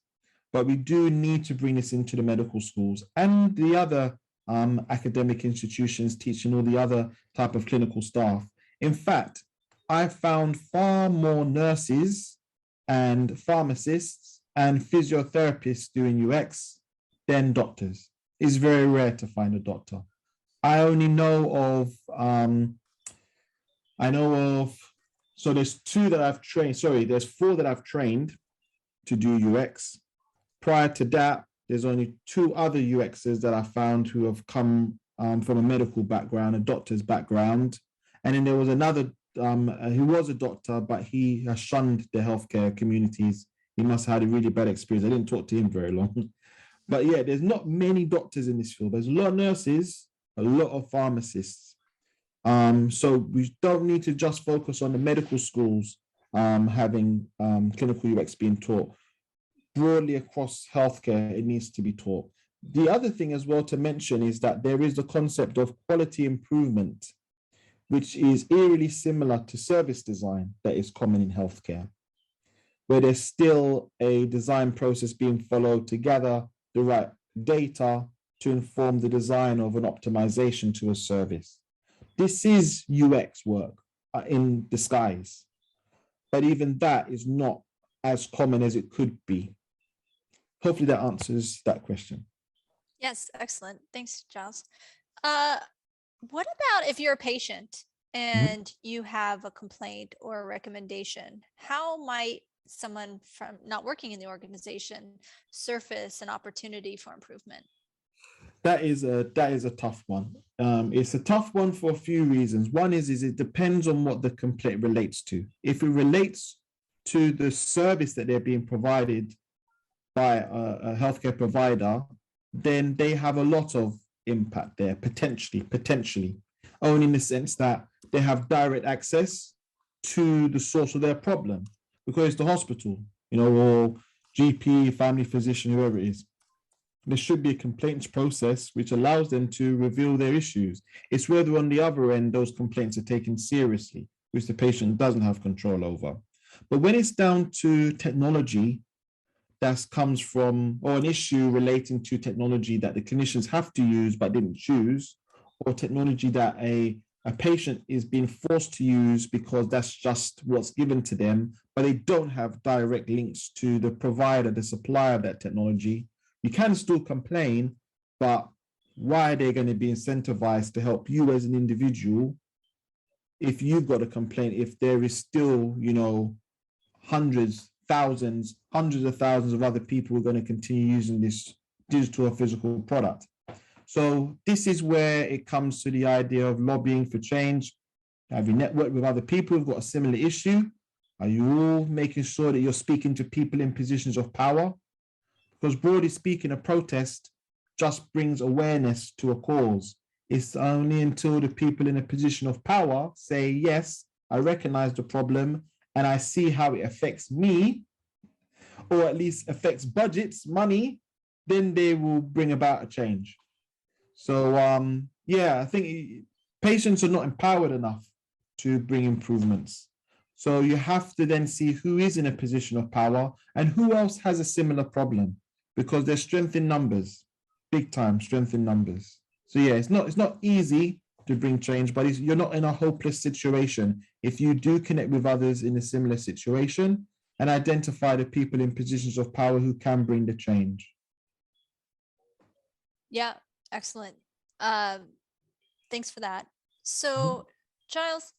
But we do need to bring this into the medical schools and the other academic institutions teaching all the other type of clinical staff. In fact, I found far more nurses and pharmacists and physiotherapists doing UX than doctors. It's very rare to find a doctor. I only know of, so there's 2 that I've trained, there's 4 that I've trained to do UX. Prior to that, there's only 2 other UXers that I found who have come from a medical background, a doctor's background. And then there was another who was a doctor, but he has shunned the healthcare communities. He must have had a really bad experience. I didn't talk to him very long. But yeah, there's not many doctors in this field. There's a lot of nurses, a lot of pharmacists. So we don't need to just focus on the medical schools having clinical UX being taught. Broadly across healthcare, it needs to be taught. The other thing as well to mention is that there is the concept of quality improvement, which is eerily similar to service design that is common in healthcare, where there's still a design process being followed to gather the right data to inform the design of an optimization to a service. This is UX work in disguise, but even that is not as common as it could be. Hopefully that answers that question. Yes, excellent. Thanks, Giles. What about if you're a patient and you have a complaint or a recommendation? How might someone from not working in the organization surface an opportunity for improvement? That is a tough one. It's a tough one for a few reasons. One is it depends on what the complaint relates to. If it relates to the service that they're being provided by a healthcare provider, then they have a lot of impact there, potentially, only in the sense that they have direct access to the source of their problem, because it's the hospital, or GP, family physician, whoever it is. there should be a complaints process which allows them to reveal their issues. It's whether on the other end, those complaints are taken seriously, which the patient doesn't have control over. But when it's down to technology that comes from, or an issue relating to technology that the clinicians have to use but didn't choose, or technology that a patient is being forced to use because that's just what's given to them, but they don't have direct links to the provider, the supplier of that technology, you can still complain, but why are they going to be incentivized to help you as an individual if you've got a complaint, if there is still, you know, hundreds of thousands of other people who are going to continue using this digital or physical product? So this is where it comes to the idea of lobbying for change. Have you networked with other people who've got a similar issue? Are you all making sure that you're speaking to people in positions of power? Because broadly speaking, a protest just brings awareness to a cause. It's only until the people in a position of power say, yes, I recognize the problem and I see how it affects me, or at least affects budgets, money, then they will bring about a change. So yeah, I think patients are not empowered enough to bring improvements. So you have to then see who is in a position of power and who else has a similar problem, because there's strength in numbers, big time strength in numbers. So yeah, it's not easy to bring change, but you're not in a hopeless situation if you do connect with others in a similar situation and identify the people in positions of power who can bring the change. Yeah, excellent. Thanks for that. So, Giles,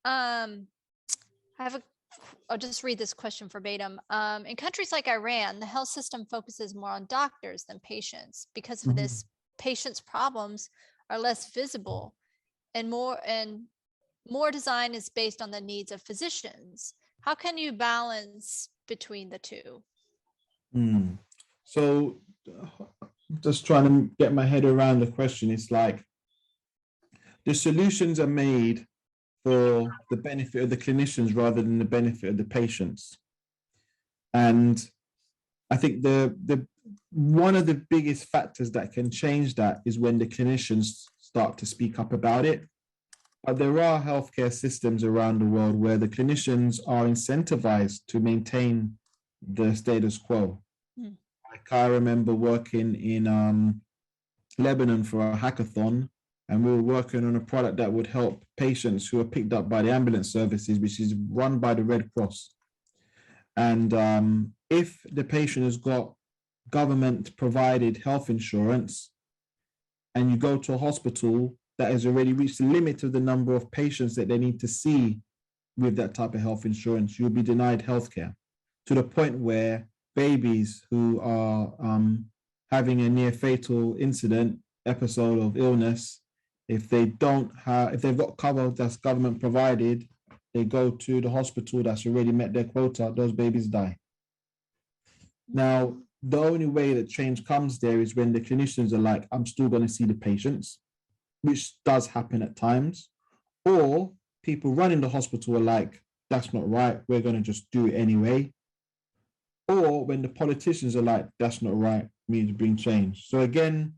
I'll just read this question verbatim. In countries like Iran, the health system focuses more on doctors than patients. Because of this, patients' problems are less visible, and more design is based on the needs of physicians. How can you balance between the two? So just trying to get my head around the question. It's like the solutions are made for the benefit of the clinicians rather than the benefit of the patients. And I think the one of the biggest factors that can change that is when the clinicians start to speak up about it. But there are healthcare systems around the world where the clinicians are incentivized to maintain the status quo. Like I remember working in Lebanon for a hackathon, and we were working on a product that would help patients who are picked up by the ambulance services, which is run by the Red Cross. And if the patient has got government provided health insurance and you go to a hospital that has already reached the limit of the number of patients that they need to see with that type of health insurance, you'll be denied healthcare, to the point where babies who are having a near fatal episode of illness, if they've got cover that's government provided, they go to the hospital that's already met their quota, those babies die. Now, the only way that change comes there is when the clinicians are like, I'm still going to see the patients, which does happen at times, or people running the hospital are like, that's not right, we're going to just do it anyway. Or when the politicians are like, that's not right, we need to bring change. So again,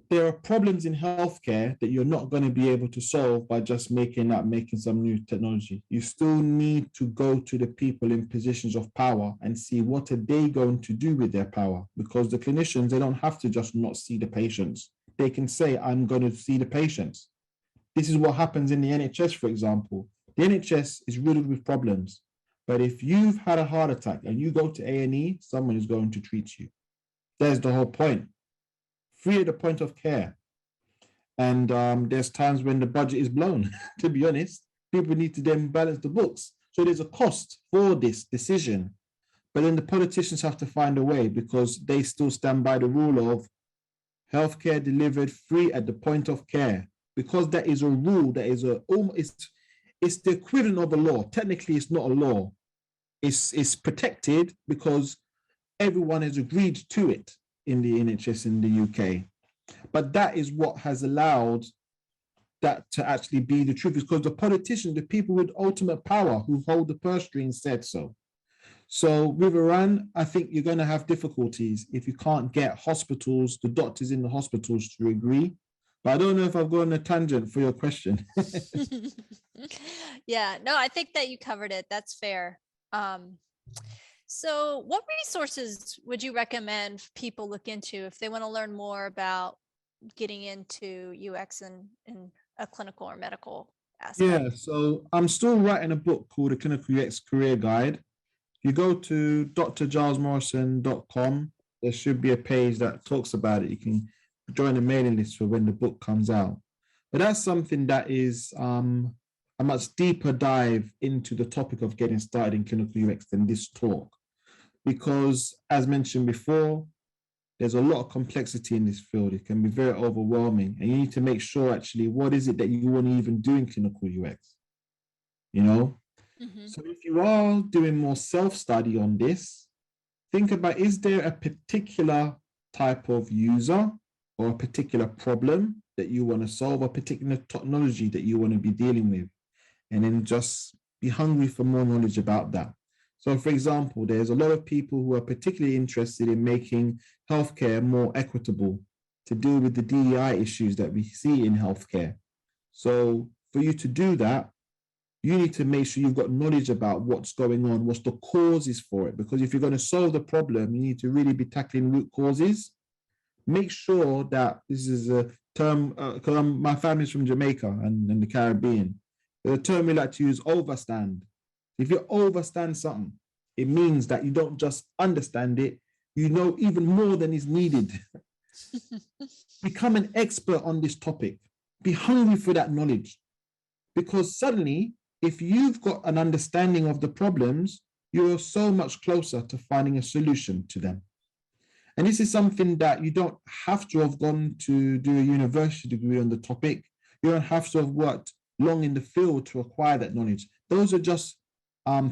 there are problems in healthcare that you're not going to be able to solve by just making some new technology. You still need to go to the people in positions of power and see what are they going to do with their power, because the clinicians, they don't have to just not see the patients. They can say, I'm going to see the patients. This is what happens in the NHS, for example. The NHS is riddled with problems, but if you've had a heart attack and you go to A&E, someone is going to treat you. There's the whole point. Free at the point of care. And there's times when the budget is blown, to be honest. People need to then balance the books. So there's a cost for this decision. But then the politicians have to find a way, because they still stand by the rule of healthcare delivered free at the point of care. Because that is a rule, that is it's the equivalent of a law. Technically, it's not a law. It's protected because everyone has agreed to it in the NHS in the UK. But that is what has allowed that to actually be the truth, because the politicians, the people with ultimate power who hold the purse strings, said so. So with Iran, I think you're going to have difficulties if you can't get hospitals, the doctors in the hospitals to agree. But I don't know if I've gone on a tangent for your question. Yeah, no, I think that you covered it. That's fair. So what resources would you recommend people look into if they want to learn more about getting into UX in a clinical or medical aspect? Yeah, so I'm still writing a book called The Clinical UX Career Guide. You go to drgilesmorrison.com, there should be a page that talks about it. You can join the mailing list for when the book comes out. But that's something that is a much deeper dive into the topic of getting started in clinical UX than this talk. Because as mentioned before, there's a lot of complexity in this field. It can be very overwhelming. And you need to make sure actually, what is it that you want to even do in clinical UX? You know? Mm-hmm. So if you are doing more self-study on this, think about, is there a particular type of user or a particular problem that you want to solve, a particular technology that you want to be dealing with? And then just be hungry for more knowledge about that. So for example, there's a lot of people who are particularly interested in making healthcare more equitable to deal with the DEI issues that we see in healthcare. So for you to do that, you need to make sure you've got knowledge about what's going on, what's the causes for it. Because if you're going to solve the problem, you need to really be tackling root causes. Make sure that this is a term, because my family's from Jamaica and the Caribbean. The term we like to use, overstand. If you overstand something, it means that you don't just understand it, you know even more than is needed. Become an expert on this topic. Be hungry for that knowledge. Because suddenly, if you've got an understanding of the problems, you're so much closer to finding a solution to them. And this is something that you don't have to have gone to do a university degree on the topic. You don't have to have worked long in the field to acquire that knowledge. Those are just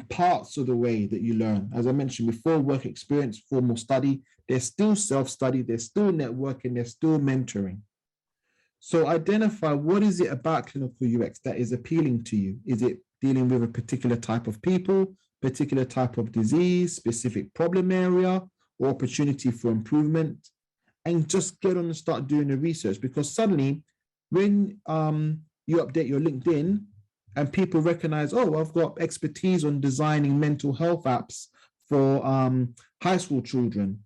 parts of the way that you learn. As I mentioned before, work experience, formal study, there's still self-study, there's still networking, there's still mentoring. So identify, what is it about clinical UX that is appealing to you? Is it dealing with a particular type of people, particular type of disease, specific problem area, or opportunity for improvement? And just get on and start doing the research, because suddenly when you update your LinkedIn and people recognize, oh, I've got expertise on designing mental health apps for high school children,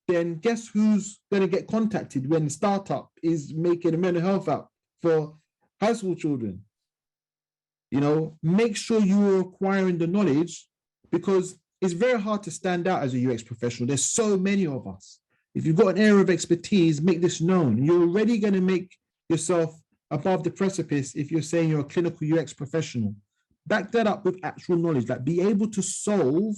then guess who's going to get contacted when the startup is making a mental health app for high school children? You know, make sure you're acquiring the knowledge, because it's very hard to stand out as a UX professional. There's so many of us. If you've got an area of expertise, make this known. You're already going to make yourself above the precipice if you're saying you're a clinical UX professional. Back that up with actual knowledge, like be able to solve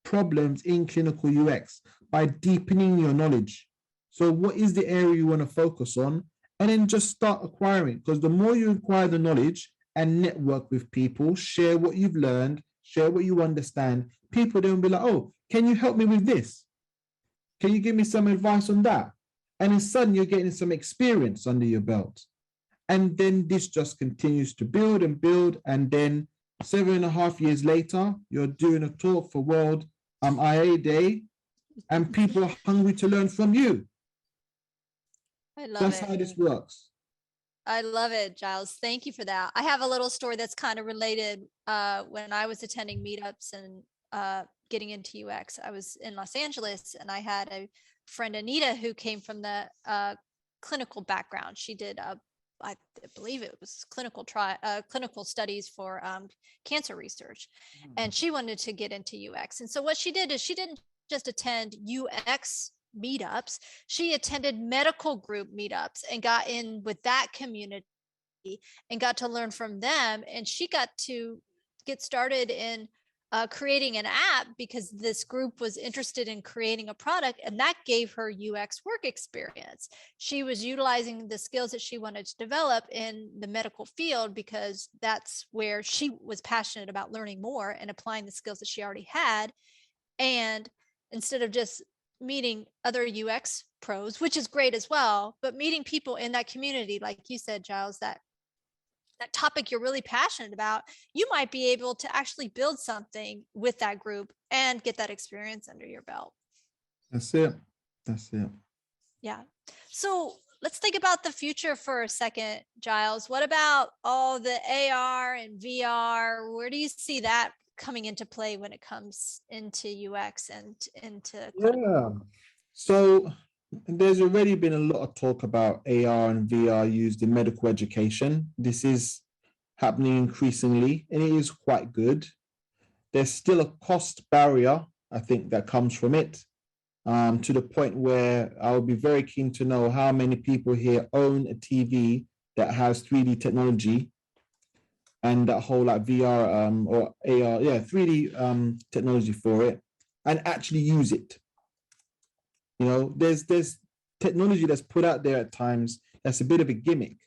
problems in clinical UX by deepening your knowledge. So what is the area you want to focus on? And then just start acquiring, because the more you acquire the knowledge and network with people, share what you've learned, share what you understand, people then will be like, oh, can you help me with this? Can you give me some advice on that? And then suddenly you're getting some experience under your belt. And then this just continues to build and build. And then 7.5 years later, you're doing a talk for World IA Day, and people are hungry to learn from you. I love That's it. how this works. I love it, Giles. Thank you for that. I have a little story that's kind of related. When I was attending meetups and getting into UX, I was in Los Angeles, and I had a friend, Anita, who came from the clinical background. She did I believe it was clinical studies for cancer research, and she wanted to get into UX. And so what she did is she didn't just attend UX meetups, she attended medical group meetups and got in with that community and got to learn from them. And she got to get started in creating an app because this group was interested in creating a product, and that gave her UX work experience. She was utilizing the skills that she wanted to develop in the medical field because that's where she was passionate about learning more and applying the skills that she already had. And instead of just meeting other UX pros, which is great as well, but meeting people in that community, like you said, Giles, that that topic you're really passionate about, you might be able to actually build something with that group and get that experience under your belt. That's it. That's it. Yeah. So let's think about the future for a second, Giles. What about all the AR and VR? Where do you see that coming into play when it comes into UX and into clinical? Yeah. So there's already been a lot of talk about AR and VR used in medical education. This is happening increasingly, and it is quite good. There's still a cost barrier, I think, that comes from it, to the point where I would be very keen to know how many people here own a TV that has 3D technology and that whole like VR or AR, 3D technology for it, and actually use it. You know, there's technology that's put out there at times that's a bit of a gimmick.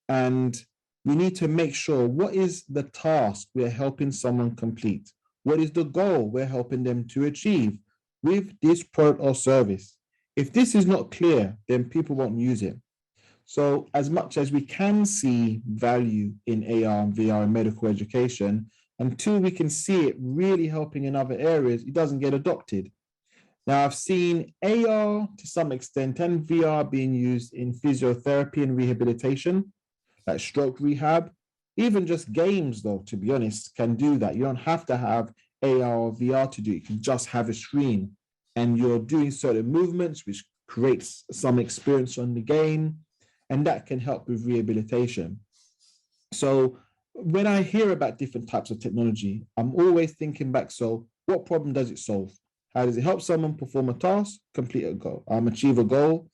And we need to make sure, what is the task we're helping someone complete? What is the goal we're helping them to achieve with this product or service? If this is not clear, then people won't use it. So as much as we can see value in AR and VR in medical education, until we can see it really helping in other areas, it doesn't get adopted. Now, I've seen AR to some extent and VR being used in physiotherapy and rehabilitation, like stroke rehab. Even just games, though, to be honest, can do that. You don't have to have AR or VR to do it. You can just have a screen and you're doing certain movements, which creates some experience on the game, and that can help with rehabilitation. So when I hear about different types of technology, I'm always thinking back, so what problem does it solve? How does it help someone perform a task, complete a goal, achieve a goal?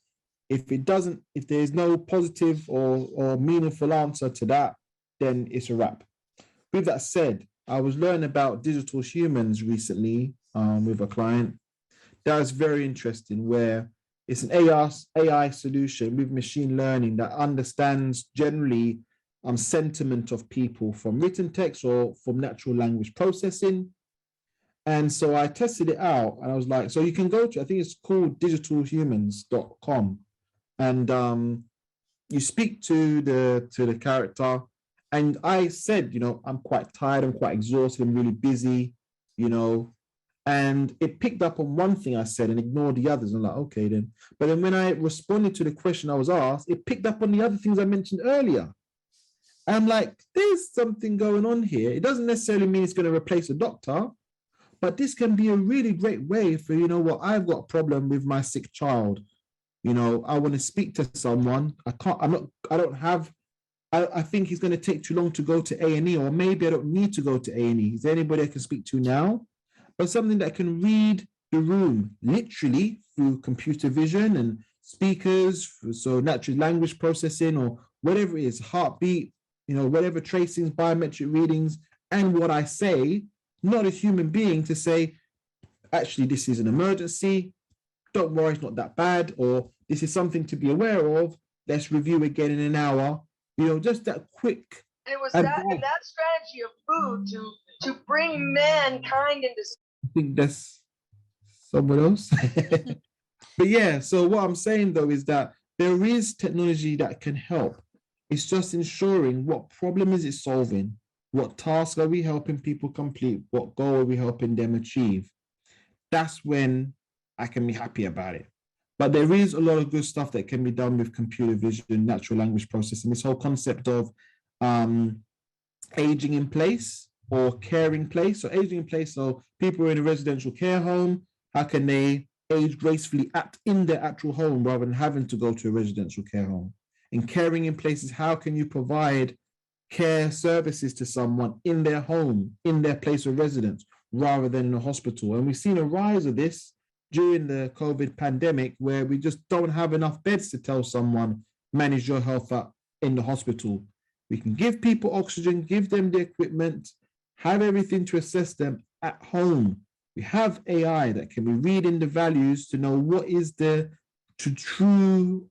If it doesn't, if there's no positive or meaningful answer to that, then it's a wrap. With that said, I was learning about digital humans recently with a client. That was very interesting, where it's an AI solution with machine learning that understands generally sentiment of people from written text or from natural language processing. And so I tested it out and I was like, so you can go to, I think it's called digitalhumans.com. And you speak to the character. And I said, you know, I'm quite tired, I'm quite exhausted, I'm really busy, you know. And it picked up on one thing I said and ignored the others. I'm like, okay then. But then when I responded to the question I was asked, it picked up on the other things I mentioned earlier. And I'm like, there's something going on here. It doesn't necessarily mean it's going to replace a doctor, but this can be a really great way for, you know what, I've got a problem with my sick child. You know, I want to speak to someone. I think it's going to take too long to go to A&E, or maybe I don't need to go to A&E. Is there anybody I can speak to now? But something that can read the room literally through computer vision and speakers, so natural language processing or whatever it is, heartbeat, you know, whatever tracings, biometric readings, and what I say, not a human being to say, actually, this is an emergency. Don't worry, it's not that bad. Or this is something to be aware of. Let's review again in an hour. You know, just that quick. And it was that strategy of food to bring mankind into. I think that's someone else. But yeah, so what I'm saying though is that there is technology that can help. It's just ensuring what problem is it solving? What task are we helping people complete? What goal are we helping them achieve? That's when I can be happy about it. But there is a lot of good stuff that can be done with computer vision, natural language processing, this whole concept of aging in place or care in place. So aging in place, so people are in a residential care home, how can they age gracefully in their actual home rather than having to go to a residential care home? And caring in places, how can you provide care services to someone in their home, in their place of residence, rather than in a hospital? And we've seen a rise of this during the COVID pandemic, where we just don't have enough beds to tell someone, manage your health in the hospital. We can give people oxygen, give them the equipment, have everything to assess them at home. We have AI that can be reading the values to know what is the true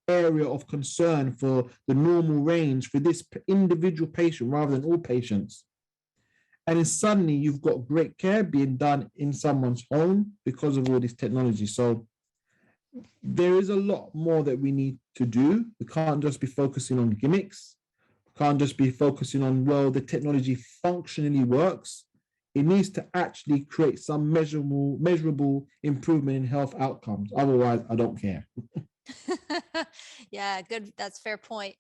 area of concern for the normal range for this individual patient rather than all patients. And then suddenly you've got great care being done in someone's home because of all this technology. So there is a lot more that we need to do. We can't just be focusing on gimmicks. Can't just be focusing on, well, the technology functionally works. It needs to actually create some measurable improvement in health outcomes. Otherwise, I don't care. Yeah, good. That's a fair point.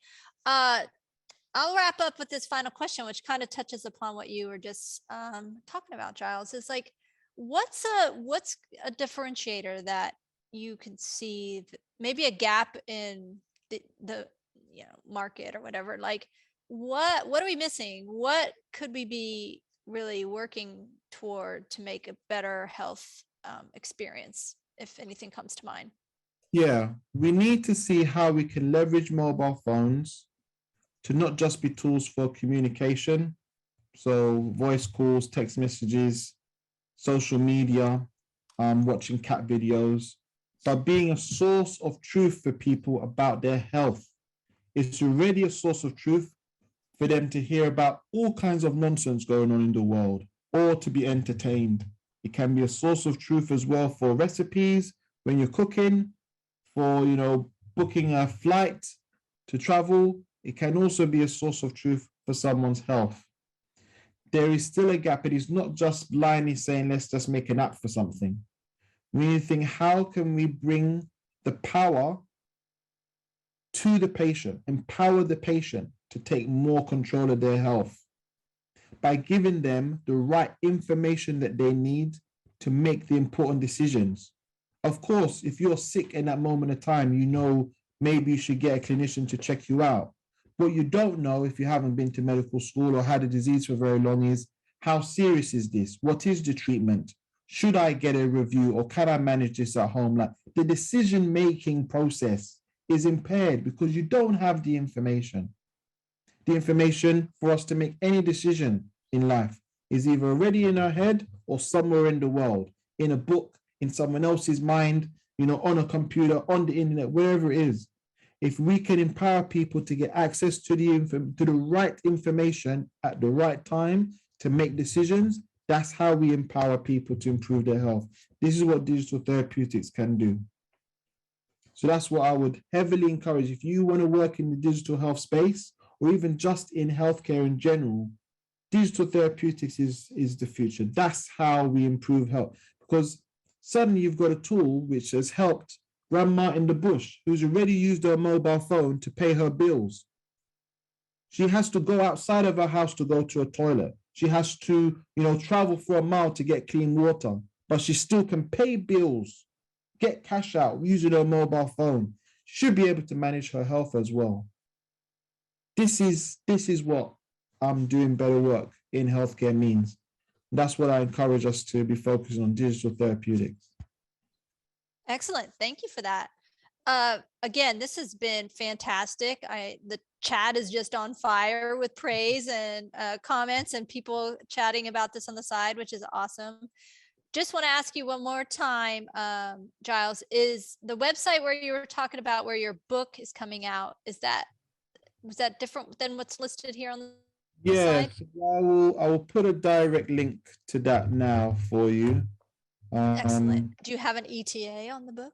I'll wrap up with this final question, which kind of touches upon what you were just talking about, Giles. Is like, what's a differentiator that you can see, maybe a gap in the market or whatever? Like, what are we missing? What could we be really working toward to make a better health experience, if anything comes to mind? Yeah, we need to see how we can leverage mobile phones to not just be tools for communication, so voice calls, text messages, social media, watching cat videos, but being a source of truth for people about their health. It's already a source of truth for them to hear about all kinds of nonsense going on in the world, or to be entertained. It can be a source of truth as well for recipes when you're cooking, for booking a flight to travel. It can also be a source of truth for someone's health. There is still a gap. It is not just blindly saying, let's just make an app for something. We need to think, how can we bring the power to the patient, empower the patient to take more control of their health by giving them the right information that they need to make the important decisions. Of course, if you're sick in that moment of time, maybe you should get a clinician to check you out. What you don't know, if you haven't been to medical school or had a disease for very long, is how serious is this? What is the treatment? Should I get a review, or can I manage this at home? Like, the decision-making process is impaired because you don't have the information. The information for us to make any decision in life is either already in our head or somewhere in the world, in a book, in someone else's mind, on a computer, on the internet, wherever it is. If we can empower people to get access to the right information at the right time to make decisions, that's how we empower people to improve their health. This is what digital therapeutics can do. So that's what I would heavily encourage. If you want to work in the digital health space, or even just in healthcare in general, digital therapeutics is the future. That's how we improve health, because suddenly you've got a tool which has helped grandma in the bush, who's already used her mobile phone to pay her bills. She has to go outside of her house to go to a toilet. She has to, travel for a mile to get clean water, but she still can pay bills, get cash out using her mobile phone. She should be able to manage her health as well. This is what doing better work in healthcare means. That's what I encourage us to be focusing on, digital therapeutics. Excellent. Thank you for that. Again, this has been fantastic. The chat is just on fire with praise and comments and people chatting about this on the side, which is awesome. Just want to ask you one more time, Giles, is the website where you were talking about where your book is coming out, was that different than what's listed here on the side? So I will put a direct link to that now for you. Excellent. Do you have an ETA on the book?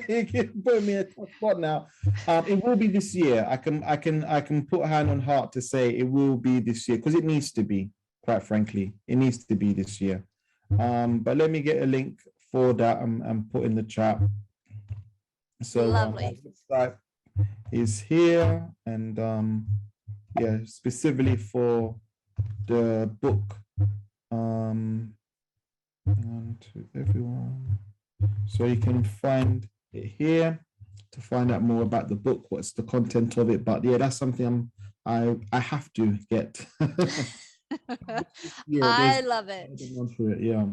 You can put me in a tough spot now. It will be this year. I can put hand on heart to say it will be this year, because it needs to be, quite frankly. It needs to be this year. But let me get a link for that and put in the chat. So lovely. Website is here, and specifically for the book. And to everyone, so you can find it here to find out more about the book, what's the content of it. But yeah, that's something I have to get. I love it. Yeah.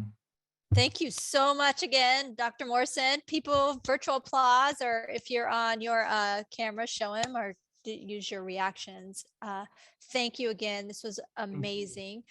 Thank you so much again, Dr. Morrison. People, virtual applause, or if you're on your camera, show him or use your reactions. Thank you again. This was amazing.